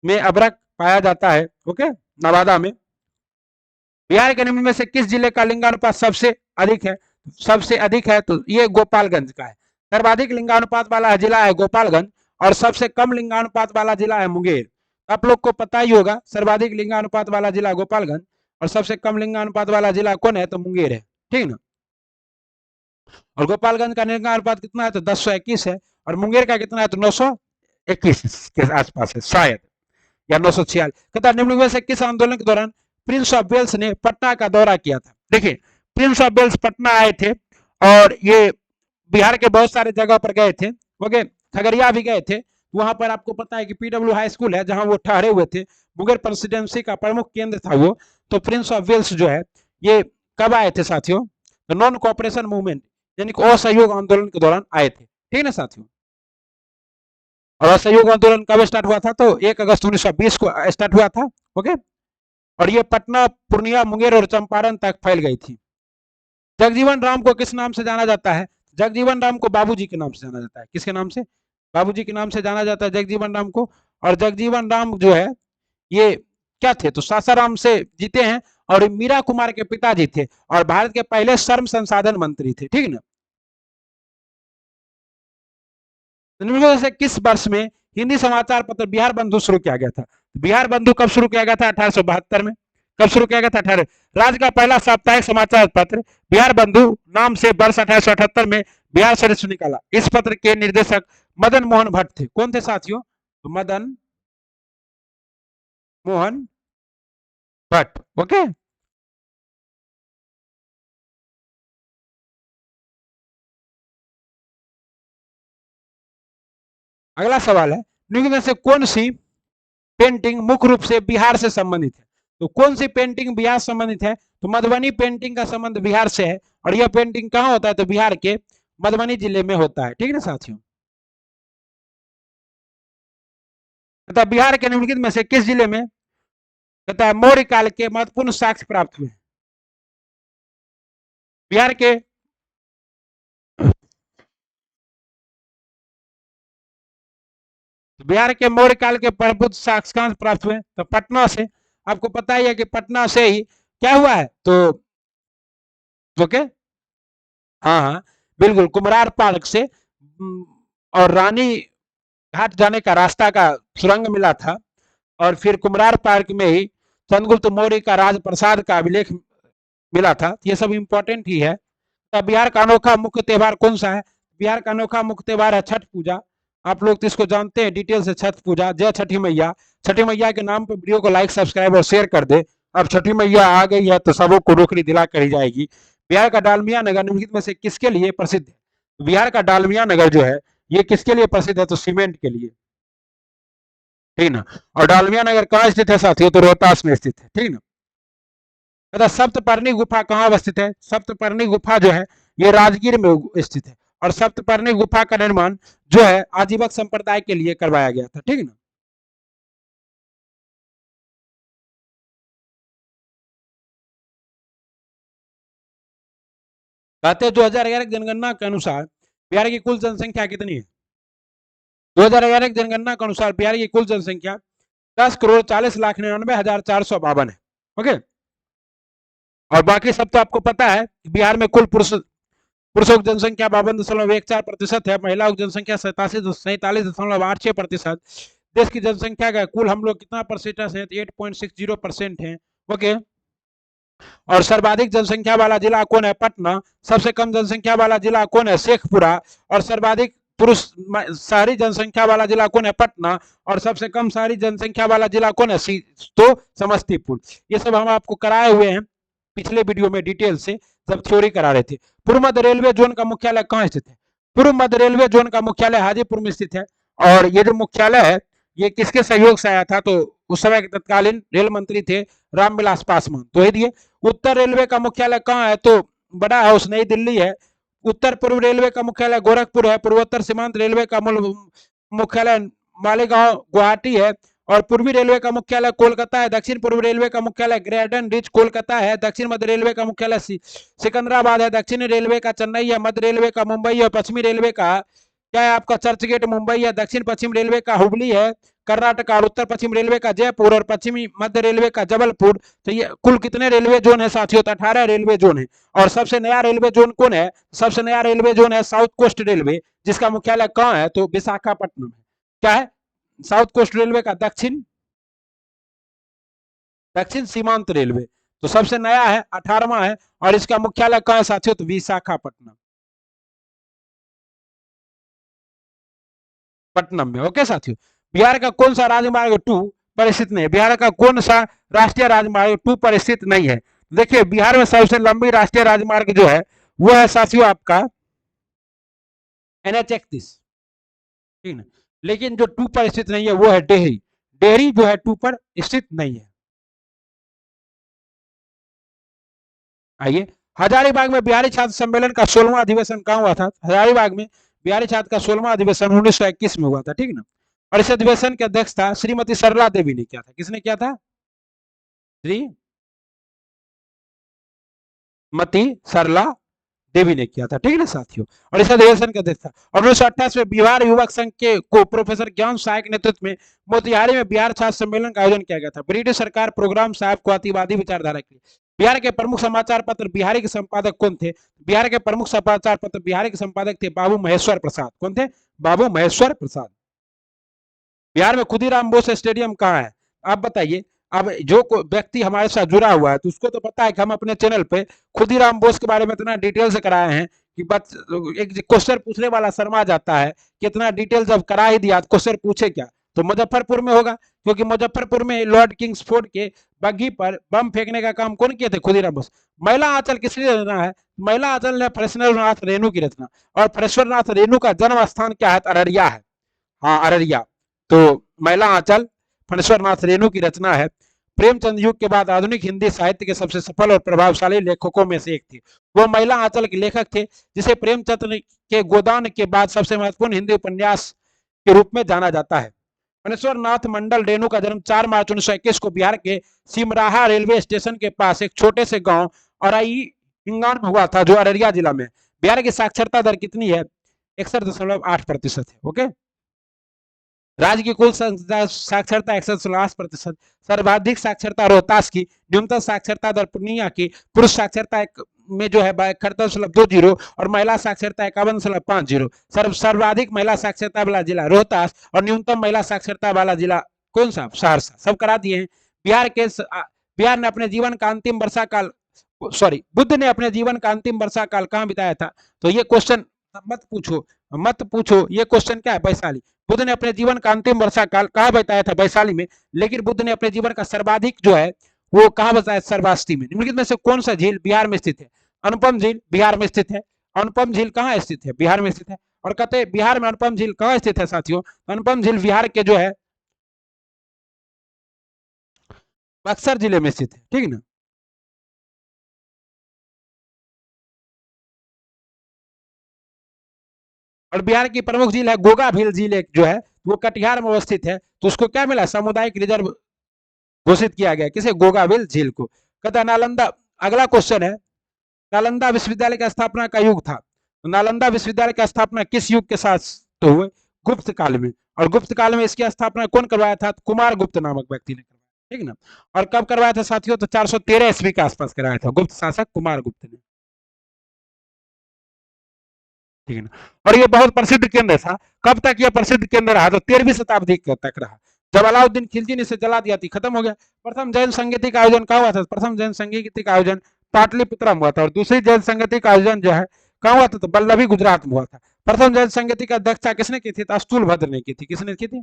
में अबरख पाया जाता है। ओके, नवादा में। बिहार के निम्न में से किस जिले का लिंगानुपात सबसे अधिक है, सबसे अधिक है, तो ये गोपालगंज का है। सर्वाधिक लिंगानुपात वाला जिला है गोपालगंज, और सबसे कम लिंगानुपात वाला जिला है मुंगेर। आप लोग को पता ही होगा, सर्वाधिक लिंगानुपात वाला जिला गोपालगंज, और सबसे कम लिंगानुपात वाला जिला कौन है, तो मुंगेर है, ठीक ना। और गोपालगंज का लिंगानुपात कितना है, तो 1021 है, और मुंगेर का कितना है, तो 921 के आसपास है शायद, या 946। कहता निम्न में से किस आंदोलन के दौरान प्रिंस ऑफ वेल्स ने पटना का दौरा किया था। देखिए, प्रिंस ऑफ वेल्स पटना आए थे, और ये बिहार के बहुत सारे जगह पर गए थे। ओके, खगड़िया भी गए थे। वहां पर आपको पता है कि पीडब्ल्यू हाई स्कूल है जहां वो ठहरे हुए थे, मुगल प्रेसिडेंसी का प्रमुख केंद्र था वो। तो प्रिंस ऑफ वेल्स जो है ये कब आए थे साथियों, तो नॉन कोऑपरेशन मूवमेंट यानी कि असहयोग आंदोलन के दौरान आए थे, ठीक है ना साथियों। और असहयोग आंदोलन कब स्टार्ट हुआ था, तो 1 अगस्त 1920 को स्टार्ट हुआ था। ओके, और ये पटना, पूर्णिया, मुंगेर और चंपारण तक फैल गई थी। जगजीवन राम को किस नाम से जाना जाता है, जगजीवन राम को बाबूजी के नाम से जाना जाता है। किसके नाम से, बाबूजी के नाम से जाना जाता है जगजीवन राम को। और जगजीवन राम जो है ये क्या थे, तो सासाराम से जीते हैं, और मीरा कुमार के पिताजी थे, और भारत के पहले श्रम संसाधन मंत्री थे, ठीक है ना। से किस वर्ष में हिंदी समाचार पत्र बिहार बंधु शुरू किया गया था, बिहार बंधु कब शुरू किया गया था, 1872 में। कब शुरू किया गया था, 18। राज्य का पहला साप्ताहिक समाचार पत्र बिहार बंधु नाम से वर्ष 1878 में बिहार शरीफ निकाला। इस पत्र के निर्देशक मदन मोहन भट्ट थे। कौन थे साथियों, तो मदन मोहन भट्ट। ओके, अगला सवाल है, निम्न में से कौन सी पेंटिंग मुख्य रूप से बिहार से संबंधित है, तो कौन सी पेंटिंग बिहार से संबंधित है, तो मधुबनी पेंटिंग का संबंध बिहार से है। और यह पेंटिंग कहाँ होता है, तो बिहार के मधुबनी जिले में होता है, ठीक है ना साथियों। तथा बिहार के निम्नलिखित में से किस जिले में कहता है मौर्य काल के महत्वपूर्ण साक्ष्य प्राप्त हुए। बिहार के बिहार के मौर्य काल के प्रबुद्ध साक्ष्यांश प्राप्त हुए तो पटना से। आपको पता ही है कि पटना से ही क्या हुआ है, तो ओके, हाँ हाँ बिल्कुल, कुम्हरार पार्क से और रानी घाट जाने का रास्ता का सुरंग मिला था, और फिर कुम्हरार पार्क में ही चंद्रगुप्त मौर्य का राजप्रसाद का अभिलेख मिला था। ये सब इंपॉर्टेंट ही है। तो बिहार का अनोखा मुख्य त्योहार कौन सा है? बिहार का अनोखा मुख्य त्योहार है छठ पूजा। आप लोग तो इसको जानते हैं डिटेल से, छठ पूजा। जय छठी मैया। छठी मैया के नाम पर वीडियो को लाइक सब्सक्राइब और शेयर कर दे। अब छठी मैया आ गई है तो सबों को रोकड़ी दिला कर ही जाएगी। बिहार का डालमिया नगर निम्नलिखित में से किसके लिए प्रसिद्ध है? बिहार का डालमिया नगर जो है ये किसके लिए प्रसिद्ध है? तो सीमेंट के लिए, ठीक ना। और डालमिया नगर कहाँ स्थित है साथियों? तो रोहतास में स्थित है, ठीक ना। तथा सप्तपर्णी गुफा कहाँ अवस्थित है? सप्तपर्णी गुफा जो है ये राजगीर में स्थित है, और सप्तपर्णी गुफा का निर्माण जो है आजीवक संप्रदाय के लिए करवाया गया था, ठीक ना। कहते हैं 2011 की जनगणना के अनुसार बिहार की कुल जनसंख्या कितनी है? 2011 की जनगणना के अनुसार बिहार की कुल जनसंख्या 10,40,99,452 है। ओके, और बाकी सब तो आपको पता है। बिहार में कुल पुरुषों की जनसंख्या 52.14% है, महिलाओं की जनसंख्या 47.43% देश की जनसंख्या का कुल हम लोग कितना परसेंटेज है? 8.60% है। ओके, और सर्वाधिक जनसंख्या वाला जिला कौन है? पटना। सबसे कम जनसंख्या वाला जिला कौन है? शेखपुरा। और सर्वाधिक पुरुष शहरी जनसंख्या वाला जिला कौन है? पटना। और सबसे कम शहरी जनसंख्या वाला जिला कौन है? तो समस्तीपुर। ये सब हम आपको कराए हुए हैं पिछले वीडियो में डिटेल से, जब थ्योरी करा रहे थे। पूर्व मध्य रेलवे जोन का मुख्यालय कहाँ स्थित है? पूर्व मध्य रेलवे जोन का मुख्यालय हाजीपुर में स्थित है। और ये जो मुख्यालय है ये किसके सहयोग से आया था? तो उस समय के तत्कालीन रेल मंत्री थे रामविलास पासवान, तो ये दिए। उत्तर रेलवे का मुख्यालय कहाँ है? तो बड़ा हाउस नई दिल्ली है। उत्तर पूर्व रेलवे का मुख्यालय गोरखपुर है। पूर्वोत्तर सीमांत रेलवे का मुख्यालय मालेगांव गुवाहाटी है। और पूर्वी रेलवे का मुख्यालय कोलकाता है। दक्षिण पूर्व रेलवे का मुख्यालय ग्रेडन रिच कोलकाता है। दक्षिण मध्य रेलवे का मुख्यालय सिकंदराबाद है। दक्षिण रेलवे का चेन्नई है। मध्य रेलवे का मुंबई है। पश्चिमी रेलवे का क्या है आपका? चर्च गेट मुंबई है। दक्षिण पश्चिम रेलवे का हुबली है कर्नाटक। और उत्तर पश्चिम रेलवे का जयपुर, और पश्चिमी मध्य रेलवे का जबलपुर। तो ये कुल कितने रेलवे जोन है साथियों? तो 18 रेलवे जोन है। और सबसे नया रेलवे जोन कौन है? सबसे नया रेलवे जोन है साउथ कोस्ट रेलवे, जिसका मुख्यालय कहाँ है? तो विशाखापट्टनम है। क्या है? साउथ कोस्ट रेलवे का दक्षिण दक्षिण सीमांत रेलवे। तो सबसे नया है, 18वां है, और इसका मुख्यालय कहाँ है साथियों? तो विशाखापट्टनम पट्टनम में। ओके साथियों, बिहार का कौन सा राजमार्ग 2 पर स्थित नहीं है? बिहार का कौन सा राष्ट्रीय राजमार्ग 2 पर स्थित नहीं है? देखिए, बिहार में सबसे लंबी राष्ट्रीय राजमार्ग जो है वो है साथियों आपका NH 31, ठीक है। लेकिन जो 2 पर स्थित नहीं है वो है डेहरी। डेहरी जो है 2 पर स्थित नहीं है। आइए, हजारीबाग में बिहारी छात्र सम्मेलन का 16वां अधिवेशन कहाँ हुआ था? हजारीबाग में बिहारी छात्र का 16वां अधिवेशन 1921 में हुआ था, ठीक ना। और इस अधिवेशन के अध्यक्ष था श्रीमती सरला देवी ने किया था। किसने किया था? श्रीमती सरला देवी ने किया था, ठीक है ना साथियों। और इस अधिवेशन का अध्यक्ष था। और 1928 में बिहार युवक संघ के को प्रोफेसर ज्ञान सहाय के नेतृत्व में मोतिहारी में बिहार छात्र सम्मेलन का आयोजन किया गया था। ब्रिटिश सरकार प्रोग्राम साहब को अतिवादी विचारधारा के लिए। बिहार के प्रमुख समाचार पत्र बिहारी के संपादक कौन थे? बिहार के प्रमुख समाचार पत्र बिहारी के संपादक थे बाबू महेश्वर प्रसाद। कौन थे? बाबू महेश्वर प्रसाद। बिहार में खुदीराम बोस स्टेडियम कहाँ है? आप बताइए। अब जो व्यक्ति हमारे साथ जुड़ा हुआ है तो उसको तो पता है कि हम अपने चैनल पे खुदीराम बोस के बारे में इतना डिटेल से कराए हैं कि बस एक क्वेश्चन पूछने वाला शर्मा जाता है कि इतना डिटेल जब करा ही दिया तो क्वेश्चन पूछे क्या? तो मुजफ्फरपुर में होगा, क्योंकि मुजफ्फरपुर में लॉर्ड किंग्सफोर्ड के बग्घी पर बम फेंकने का काम कौन किए थे? खुदीराम बोस। महिला आंचल किसने रचना है? महिला आंचल ने फरेश्वरनाथ रेणु की रचना। और फरेश्वरनाथ रेणु का जन्म स्थान क्या है? अररिया है। हाँ, अररिया। तो महिला आंचल फणेश्वरनाथ रेणु की रचना है। प्रेमचंद युग के बाद आधुनिक हिंदी साहित्य के सबसे सफल और प्रभावशाली लेखकों में से एक थे। वो महिला आंचल के लेखक थे, जिसे प्रेमचंद के गोदान के बाद सबसे महत्वपूर्ण हिंदी उपन्यास के रूप में जाना जाता है। मनेश्वर नाथ मंडल रेणु का जन्म 4 मार्च 1921 को बिहार के सिमराहा रेलवे स्टेशन के पास एक छोटे से गांव औराई हिंगान में हुआ था, जो अररिया जिला में। बिहार की साक्षरता दर कितनी है? 61.8% है। ओके, राज्य की कुल साक्षरता 61.8%। सर्वाधिक साक्षरता रोहतास की, न्यूनतम साक्षरता दर पूर्णिया की, पुरुष साक्षरता में जो है 71.20 और महिला साक्षरता 51.50। सर्वाधिक महिला साक्षरता वाला जिला रोहतास और न्यूनतम महिला साक्षरता वाला जिला कौन सा? सहरसा। सब करा दिए हैं। बिहार ने अपने जीवन का अंतिम वर्षा काल, सॉरी, बुद्ध ने अपने जीवन का अंतिम वर्षा काल कहाँ बिताया था? तो ये क्वेश्चन मत पूछो, ये क्वेश्चन क्या है? वैशाली। बुद्ध ने अपने जीवन का अंतिम वर्षा काल कहाँ बताया था? वैशाली में। लेकिन बुद्ध ने अपने जीवन का सर्वाधिक जो है वो कहाँ बताया? श्रावस्ती में। निम्नलिखित में से कौन सा झील बिहार में स्थित है? अनुपम झील बिहार में स्थित है। अनुपम झील कहाँ स्थित है? बिहार में स्थित है। और कहते हैं बिहार में अनुपम झील कहाँ स्थित है साथियों? अनुपम झील बिहार के जो है बक्सर जिले में स्थित है। ठीक है ना। और बिहार की प्रमुख झील है गोगा भील झील, एक जो है वो कटिहार में अवस्थित है। तो उसको क्या मिला? सामुदायिक रिजर्व घोषित किया गया। किसे? गोगाविल झील को। कहता नालंदा, अगला क्वेश्चन है, नालंदा विश्वविद्यालय की स्थापना का युग था। तो नालंदा विश्वविद्यालय की स्थापना किस युग के साथ तो हुए? गुप्त काल में। और गुप्त काल में इसकी स्थापना कौन करवाया था? कुमार गुप्त नामक व्यक्ति ने करवाया। ठीक ना। और कब करवाया था साथियों? तो 413 ईस्वी के आसपास कराया था गुप्त शासक कुमार गुप्त ने। ठीक है ना। और ये बहुत प्रसिद्ध केंद्र था। कब तक यह प्रसिद्ध केंद्र रहा? तो 13वीं शताब्दी तक रहा, जब अलाउद्दीन खिलजी ने इसे जला दिया थी, खत्म हो गया। प्रथम जैन संगीति का आयोजन कहाँ हुआ था? प्रथम जैन संगीति का आयोजन पाटलिपुत्र में हुआ था। और दूसरी जैन संगीति का आयोजन जो है कहाँ हुआ था? तो बल्लभी गुजरात में हुआ था। प्रथम जैन संगीति की अध्यक्षता किसने की थी? तो अस्तुलभद्र ने की थी। किसने की थी?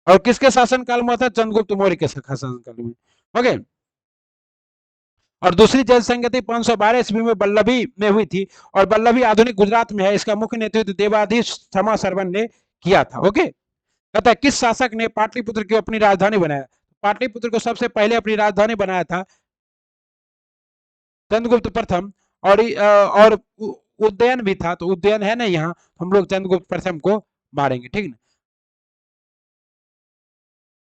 और किसके शासनकाल में हुआ था? चंद्रगुप्त मौर्य के शासनकाल में। ओके। और दूसरी जैन संगति 512 ईस्वी में बल्लभी में हुई थी। और बल्लभी आधुनिक गुजरात में है। इसका मुख्य नेतृत्व देवाधीश क्षमा सरवन ने किया था। ओके। कहता है किस शासक ने पाटलिपुत्र को अपनी राजधानी बनाया? पाटलिपुत्र को सबसे पहले अपनी राजधानी बनाया था चंद्रगुप्त प्रथम। और उदयन भी था। तो उदयन है ना यहाँ, हम लोग चंद्रगुप्त प्रथम को मारेंगे। ठीक है।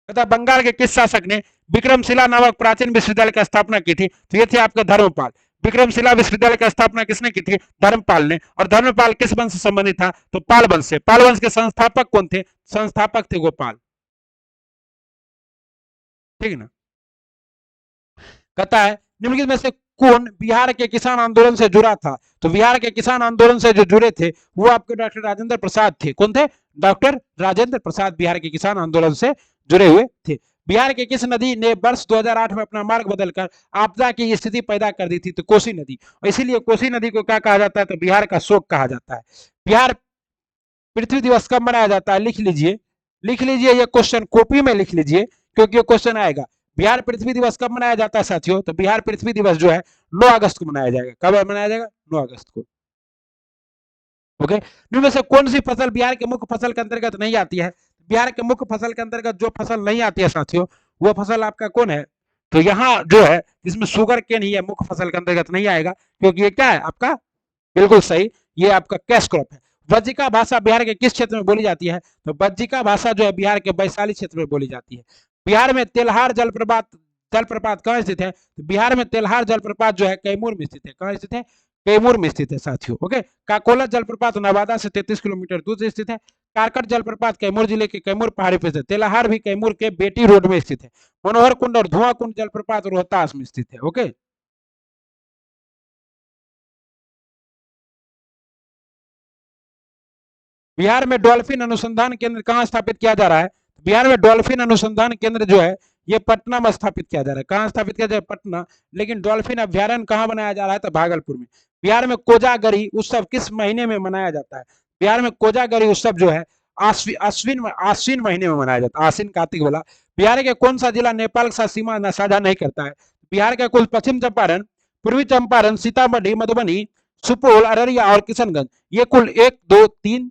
तथा बंगाल के किस शासक ने विक्रमशिला नामक प्राचीन विश्वविद्यालय की स्थापना की थी? तो ये थे आपके धर्मपाल। विक्रमशिला विश्वविद्यालय की स्थापना किसने की थी? धर्मपाल ने। और धर्मपाल किस वंश से संबंधित था? तो पाल वंश से। पाल वंश के संस्थापक कौन थे? संस्थापक थे गोपाल। ठीक है ना। कहता है निम्नलिखित में से कौन बिहार के किसान आंदोलन से जुड़ा था? तो बिहार के किसान आंदोलन से जो जुड़े थे वो आपके डॉक्टर राजेंद्र प्रसाद थे। कौन थे? डॉक्टर राजेंद्र प्रसाद बिहार के किसान आंदोलन से जुड़े हुए थे। बिहार के किस नदी ने वर्ष 2008 में अपना मार्ग बदलकर आपदा की स्थिति पैदा कर दी थी? तो कोसी नदी। और इसीलिए कोसी नदी को क्या कहा जाता है? तो बिहार का शोक कहा जाता है। बिहार पृथ्वी दिवस कब मनाया जाता है? लिख लीजिए, लिख लीजिए, ये क्वेश्चन कॉपी में लिख लीजिए क्योंकि ये क्वेश्चन आएगा। बिहार पृथ्वी दिवस कब मनाया जाता है साथियों? तो बिहार पृथ्वी दिवस जो है 9 अगस्त को मनाया जाएगा। कब मनाया जाएगा? 9 अगस्त को। ओके। इनमें से कौन सी फसल बिहार के मुख्य फसल के अंतर्गत नहीं आती है? बिहार के मुख्य फसल के अंतर्गत जो फसल नहीं आती है साथियों, वो फसल आपका कौन है? तो यहाँ जो है इसमें शुगर केन ही है, मुख्य फसल के अंतर्गत नहीं आएगा क्योंकि ये क्या है आपका? बिल्कुल सही, ये आपका कैश क्रॉप है। बज्जिका भाषा बिहार के किस क्षेत्र में बोली जाती है? तो बज्जिका भाषा जो है बिहार के वैशाली क्षेत्र में बोली जाती है। बिहार में तेल्हार जलप्रपात जलप्रपात कहाँ स्थित है? तो बिहार में तेल्हार जलप्रपात जो है कैमूर में स्थित है। कहाँ स्थित है? कैमूर में स्थित है साथियों। ओके। काकोला जलप्रपात नवादा से 33 किलोमीटर दूर से स्थित है। कारकट जलप्रपात कैमूर जिले के कैमूर पहाड़ी पर स्थित। तेल्हार भी कैमूर के बेटी रोड में स्थित है। मनोहर कुंड और धुआं कुंड जलप्रपात रोहतास में स्थित है। ओके। बिहार में डॉल्फिन अनुसंधान केंद्र कहाँ स्थापित किया जा रहा है? बिहार में डॉल्फिन अनुसंधान केंद्र जो है ये पटना में स्थापित किया जा रहा है। कहाँ स्थापित किया जा रहा है? पटना। लेकिन डॉल्फिन अभ्यारण्य कहाँ बनाया जा रहा है? तो भागलपुर में। बिहार में कोजागरी उत्सव किस महीने में मनाया जाता है? बिहार में कोजागरी उत्सव जो है आश्विन महीने में मनाया जाता है। आश्विन कार्तिक वाला। बिहार के कौन सा जिला नेपाल के साथ सीमा साझा नहीं करता है? बिहार का कुल पश्चिम चंपारण, पूर्वी चंपारण, सीतामढ़ी, मधुबनी, सुपौल, अररिया और किशनगंज, ये कुल 1 2 3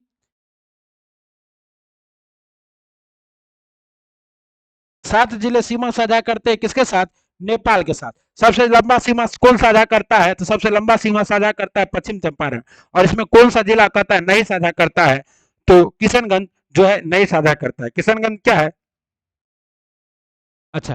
7 जिले सीमा साझा करते हैं किसके साथ? नेपाल के साथ। सबसे लंबा सीमा कौन साझा करता है? तो सबसे लंबा सीमा साझा करता है पश्चिम चंपारण। और इसमें कौन सा जिला कहता है नहीं साझा करता है? तो किशनगंज जो है नहीं साझा करता है। किशनगंज क्या है? अच्छा,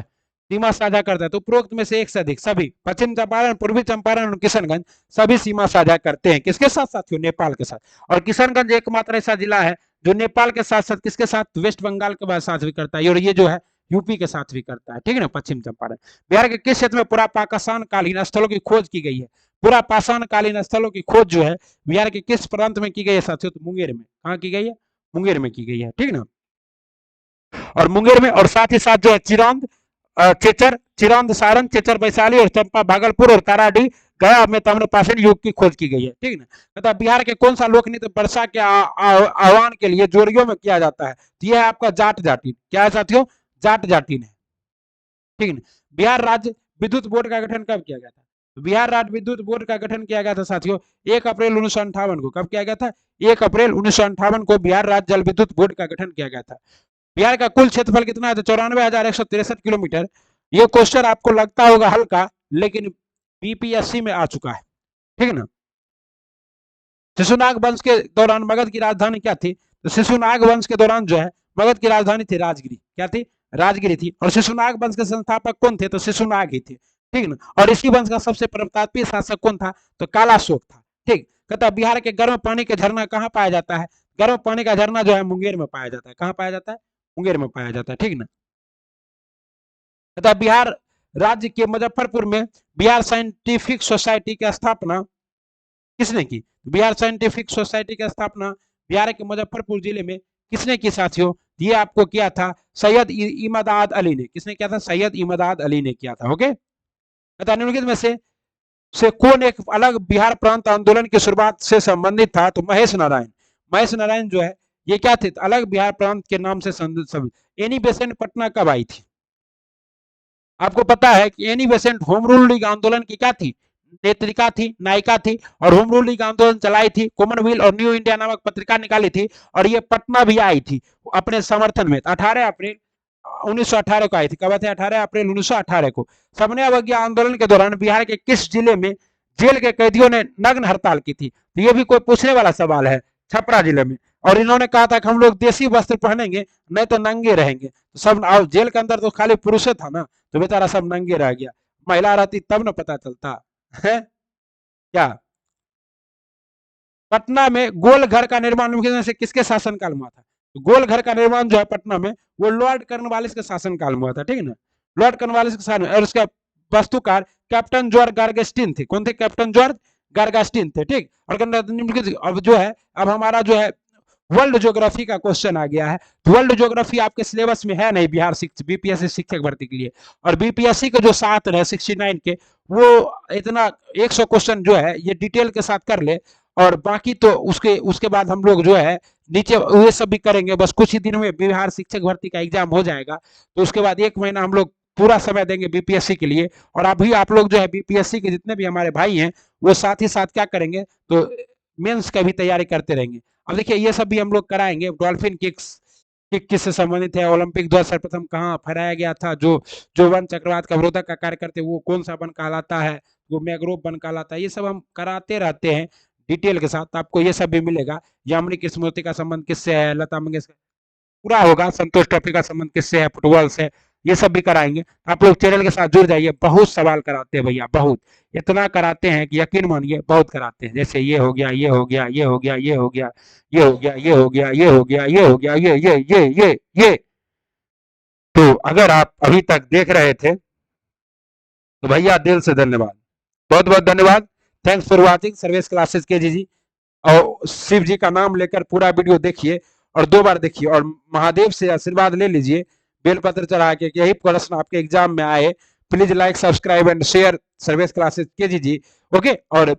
सीमा साझा करता है। तो उपरोक्त में से एक से अधिक सभी पश्चिम चंपारण, पूर्वी चंपारण और किशनगंज सभी सीमा साझा करते हैं। किसके साथ? साथियों, नेपाल के साथ। और किशनगंज एकमात्र ऐसा जिला है जो नेपाल के साथ साथ किसके साथ? वेस्ट बंगाल के साथ भी करता है, और ये जो है यूपी के साथ भी करता है। ठीक है ना, पश्चिम चंपारण। बिहार के किस क्षेत्र में पूरा पाकिस्तान कालीन स्थलों की खोज की गई है? पूरा पाषाण कालीन स्थलों की खोज जो है बिहार के किस प्रांत में की गई है साथियों? तो मुंगेर में। कहाँ की गई है? मुंगेर में की गई है। ठीक है ना, और मुंगेर में, और साथ ही साथ जो है चिरौंद, चेचर, चिरौंद, सारण, चेचर, वैशाली और चंपा, भागलपुर और ताराडी, गया में ताम्रपाषाण युग की खोज की गई है। ठीक है ना। तथा बिहार के कौन सा लोक नृत्य वर्षा के आह्वान के लिए जोड़ियों में किया जाता है? तो यह है आपका जाट जाटिन। क्या है साथियों? जाट जाटिन है। ठीक है। बिहार राज्य विद्युत बोर्ड का गठन कब किया गया था? तो बिहार राज्य विद्युत बोर्ड का गठन किया गया था साथियों 1 अप्रैल 1958 को। कब किया गया था? 1 अप्रैल 1958 को बिहार राज्य जल विद्युत बोर्ड का गठन किया गया था। बिहार का कुल क्षेत्रफल कितना है? तो 94,163 किलोमीटर। ये क्वेश्चन आपको लगता होगा हल्का, लेकिन बीपीएससी में आ चुका है। ठीक है ना। शिशुनाग वंश के दौरान मगध की राजधानी क्या थी? तो शिशुनाग वंश के दौरान जो है मगध की राजधानी थी राजगिरी। क्या थी? राजगिरी थी। और शिशुनाग वंश के संस्थापक कौन थे? तो शिशुनाग ही थे। ठीक है ना। और इसी वंश का सबसे प्रतापी शासक कौन था? तो कालाशोक था। ठीक। कहता बिहार के गर्म पानी के झरना कहाँ पाया जाता है? गर्म पानी का झरना जो है मुंगेर में पाया जाता है। कहाँ पाया जाता है? मुंगेर में पाया जाता है। ठीक ना। तथा बिहार राज्य के मुजफ्फरपुर में बिहार साइंटिफिक सोसाइटी की स्थापना किसने की? बिहार साइंटिफिक सोसाइटी की स्थापना बिहार के मुजफ्फरपुर जिले में किसने की साथियों? ये आपको किया था सैयद इमदाद अली ने। किसने किया था? सैयद इमदाद अली ने किया था। ओके। तथा निम्नलिखित में से कौन एक अलग बिहार प्रांत आंदोलन की शुरुआत से संबंधित था? तो महेश नारायण। महेश नारायण जो है ये क्या थे? अलग बिहार प्रांत के नाम से संबंधित। एनी बेसेंट पटना कब आई थी? आपको पता है कि Annie Besant home rule league आंदोलन की क्या थी? नेत्रिका थी, नायिका थी, और होम रूल लीग आंदोलन चलाई थी, कॉमनवेल्थ और न्यू इंडिया नामक पत्रिका निकाली थी, और ये पटना भी आई थी अपने समर्थन में। 18 अप्रैल 1918 को आई थी। कब आई थी? 18 अप्रैल 1918 को। सबने अवज्ञा आंदोलन के दौरान बिहार के किस जिले में जेल के कैदियों ने नग्न हड़ताल की थी? तो ये भी कोई पूछने वाला सवाल है। छपरा जिले में। और इन्होंने कहा था कि हम लोग देसी वस्त्र पहनेंगे, नहीं तो नंगे रहेंगे। तो सब जेल के अंदर तो खाली पुरुष था ना, तो बेचारा सब नंगे रह गया। महिला रहती तब ना पता चलता है क्या। पटना में गोल घर का निर्माण से किसके शासनकाल में हुआ था? तो गोल घर का निर्माण जो है पटना में वो लॉर्ड कर्नवालिस के शासनकाल में हुआ था। ठीक है ना। लॉर्ड कर्नवालिस के शासन। और उसका वास्तुकार कैप्टन जॉर्ज गार्गस्टिन थे। कौन थे? कैप्टन जॉर्ज गार्गस्टिन थे। ठीक। और अब जो है अब हमारा जो है वर्ल्ड ज्योग्राफी का क्वेश्चन आ गया है। वर्ल्ड ज्योग्राफी आपके सिलेबस में है नहीं बिहार बीपीएससी शिक्षक भर्ती के लिए। और बीपीएससी के जो 7 है 69 के, वो इतना 100 क्वेश्चन जो है ये डिटेल के साथ कर ले, और बाकी तो उसके बाद हम लोग जो है नीचे ये सब भी करेंगे। बस कुछ ही दिनों में बिहार शिक्षक भर्ती का एग्जाम हो जाएगा, तो उसके बाद 1 महीना हम लोग पूरा समय देंगे बीपीएससी के लिए। और अभी आप लोग जो है बीपीएससी के जितने भी हमारे भाई हैं वो साथ ही साथ क्या करेंगे? तो मेंस का भी तैयारी करते रहेंगे। अब देखिए ये सब भी हम लोग कराएंगे। डॉल्फिन किक किससे संबंधित है? ओलंपिक ध्वज सर्वप्रथम कहाँ फहराया गया था? जो जो वन चक्रवात का अवरोधक का कार्य करते वो कौन सा वन कहलाता है? वो मैग्रोव वन कहलाता है। ये सब हम कराते रहते हैं डिटेल के साथ। आपको ये सब भी मिलेगा। यामिनी कृष्णमूर्ति का संबंध किससे है? लता मंगेशकर पूरा होगा। संतोष ट्रॉफी का संबंध किससे है? फुटबॉल से। ये सब भी कराएंगे। आप लोग चैनल के साथ जुड़ जाइए। बहुत सवाल कराते हैं भैया, बहुत। इतना कराते हैं कि यकीन मानिए बहुत कराते हैं। जैसे ये हो गया, ये हो गया, ये हो गया, ये हो गया, ये हो गया, ये हो गया, ये हो गया, ये हो गया, ये। तो अगर आप अभी तक देख रहे थे तो भैया दिल से धन्यवाद। बहुत बहुत धन्यवाद। Thanks for watching service classes के जी। और शिव जी का नाम लेकर पूरा वीडियो देखिए और 2 बार देखिए, और महादेव से आशीर्वाद ले लीजिए बेलपत्र चढ़ा के। यही प्रश्न आपके एग्जाम में आए। Please like, subscribe and share service classes के जी। ओके। और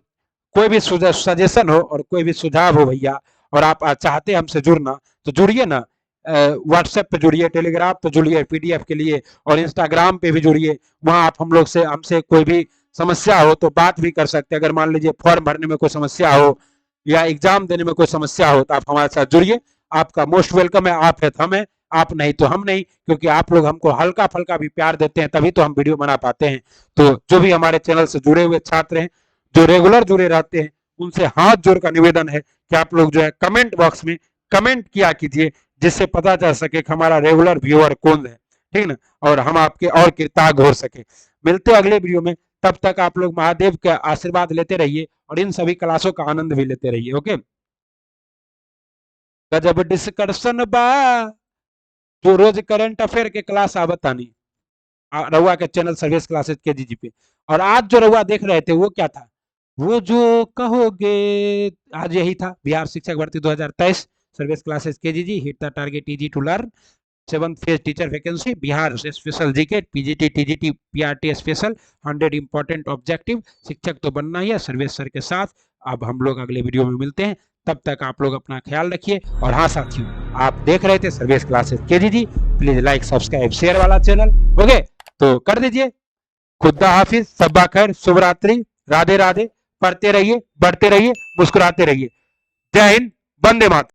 कोई भी सजेशन हो और कोई भी सुझाव हो भैया, और आप चाहते हैं हमसे जुड़ना, तो जुड़िए ना। व्हाट्सएप पे जुड़िए, टेलीग्राम पे जुड़िए पीडीएफ के लिए, और इंस्टाग्राम पे भी जुड़िए। वहां आप हम लोग से हमसे कोई भी समस्या हो तो बात भी कर सकते हैं। अगर मान लीजिए फॉर्म भरने में कोई समस्या हो या एग्जाम देने में कोई समस्या हो तो आप हमारे साथ जुड़िए। आपका मोस्ट वेलकम है। आप है तो हम है, आप नहीं तो हम नहीं, क्योंकि आप लोग हमको हल्का फल्का भी प्यार देते हैं तभी तो हम वीडियो बना पाते हैं। तो जो भी हमारे चैनल से जुड़े हुए छात्र हैं, जो रेगुलर जुड़े रहते हैं, उनसे हाथ जोड़ का निवेदन है कि आप लोग जो है कमेंट बॉक्स में कमेंट किया कीजिए, जिससे पता चल सके कि हमारा रेगुलर व्यूअर कौन है, ठीक ना, और हम आपके और कृतज्ञ हो सके। मिलते हैं अगले वीडियो में, तब तक आप लोग महादेव का आशीर्वाद लेते रहिए और इन सभी क्लासों का आनंद भी लेते रहिए। ओके, गजब डिस्कशन बा, जो रोज करंट अफेयर के क्लास आवतानी रउआ के चैनल सर्विस क्लासेस के जी पे। और आज जो रउआ देख रहे थे वो क्या था, वो जो कहोगे, आज यही था बिहार शिक्षक भर्ती 2023 सर्विस क्लासेस के जी hit the target easy to learn 7th phase teacher vacancy Bihar special GK PGT TGT PRT special 100 important objective. शिक्षक तो बनना ही है सर्वेश सर के साथ। अब हम लोग अगले वीडियो में मिलते हैं, तब तक आप लोग अपना ख्याल रखिए। और हाँ साथियों, आप देख रहे थे सर्विस क्लासेस के जी, प्लीज लाइक सब्सक्राइब शेयर वाला चैनल, ओके तो कर दीजिए। खुदा हाफिज, सब्बा खैर, शुभ रात्रि, राधे राधे, पढ़ते रहिए, बढ़ते रहिए, मुस्कुराते रहिए। जय हिंद, वंदे मातरम।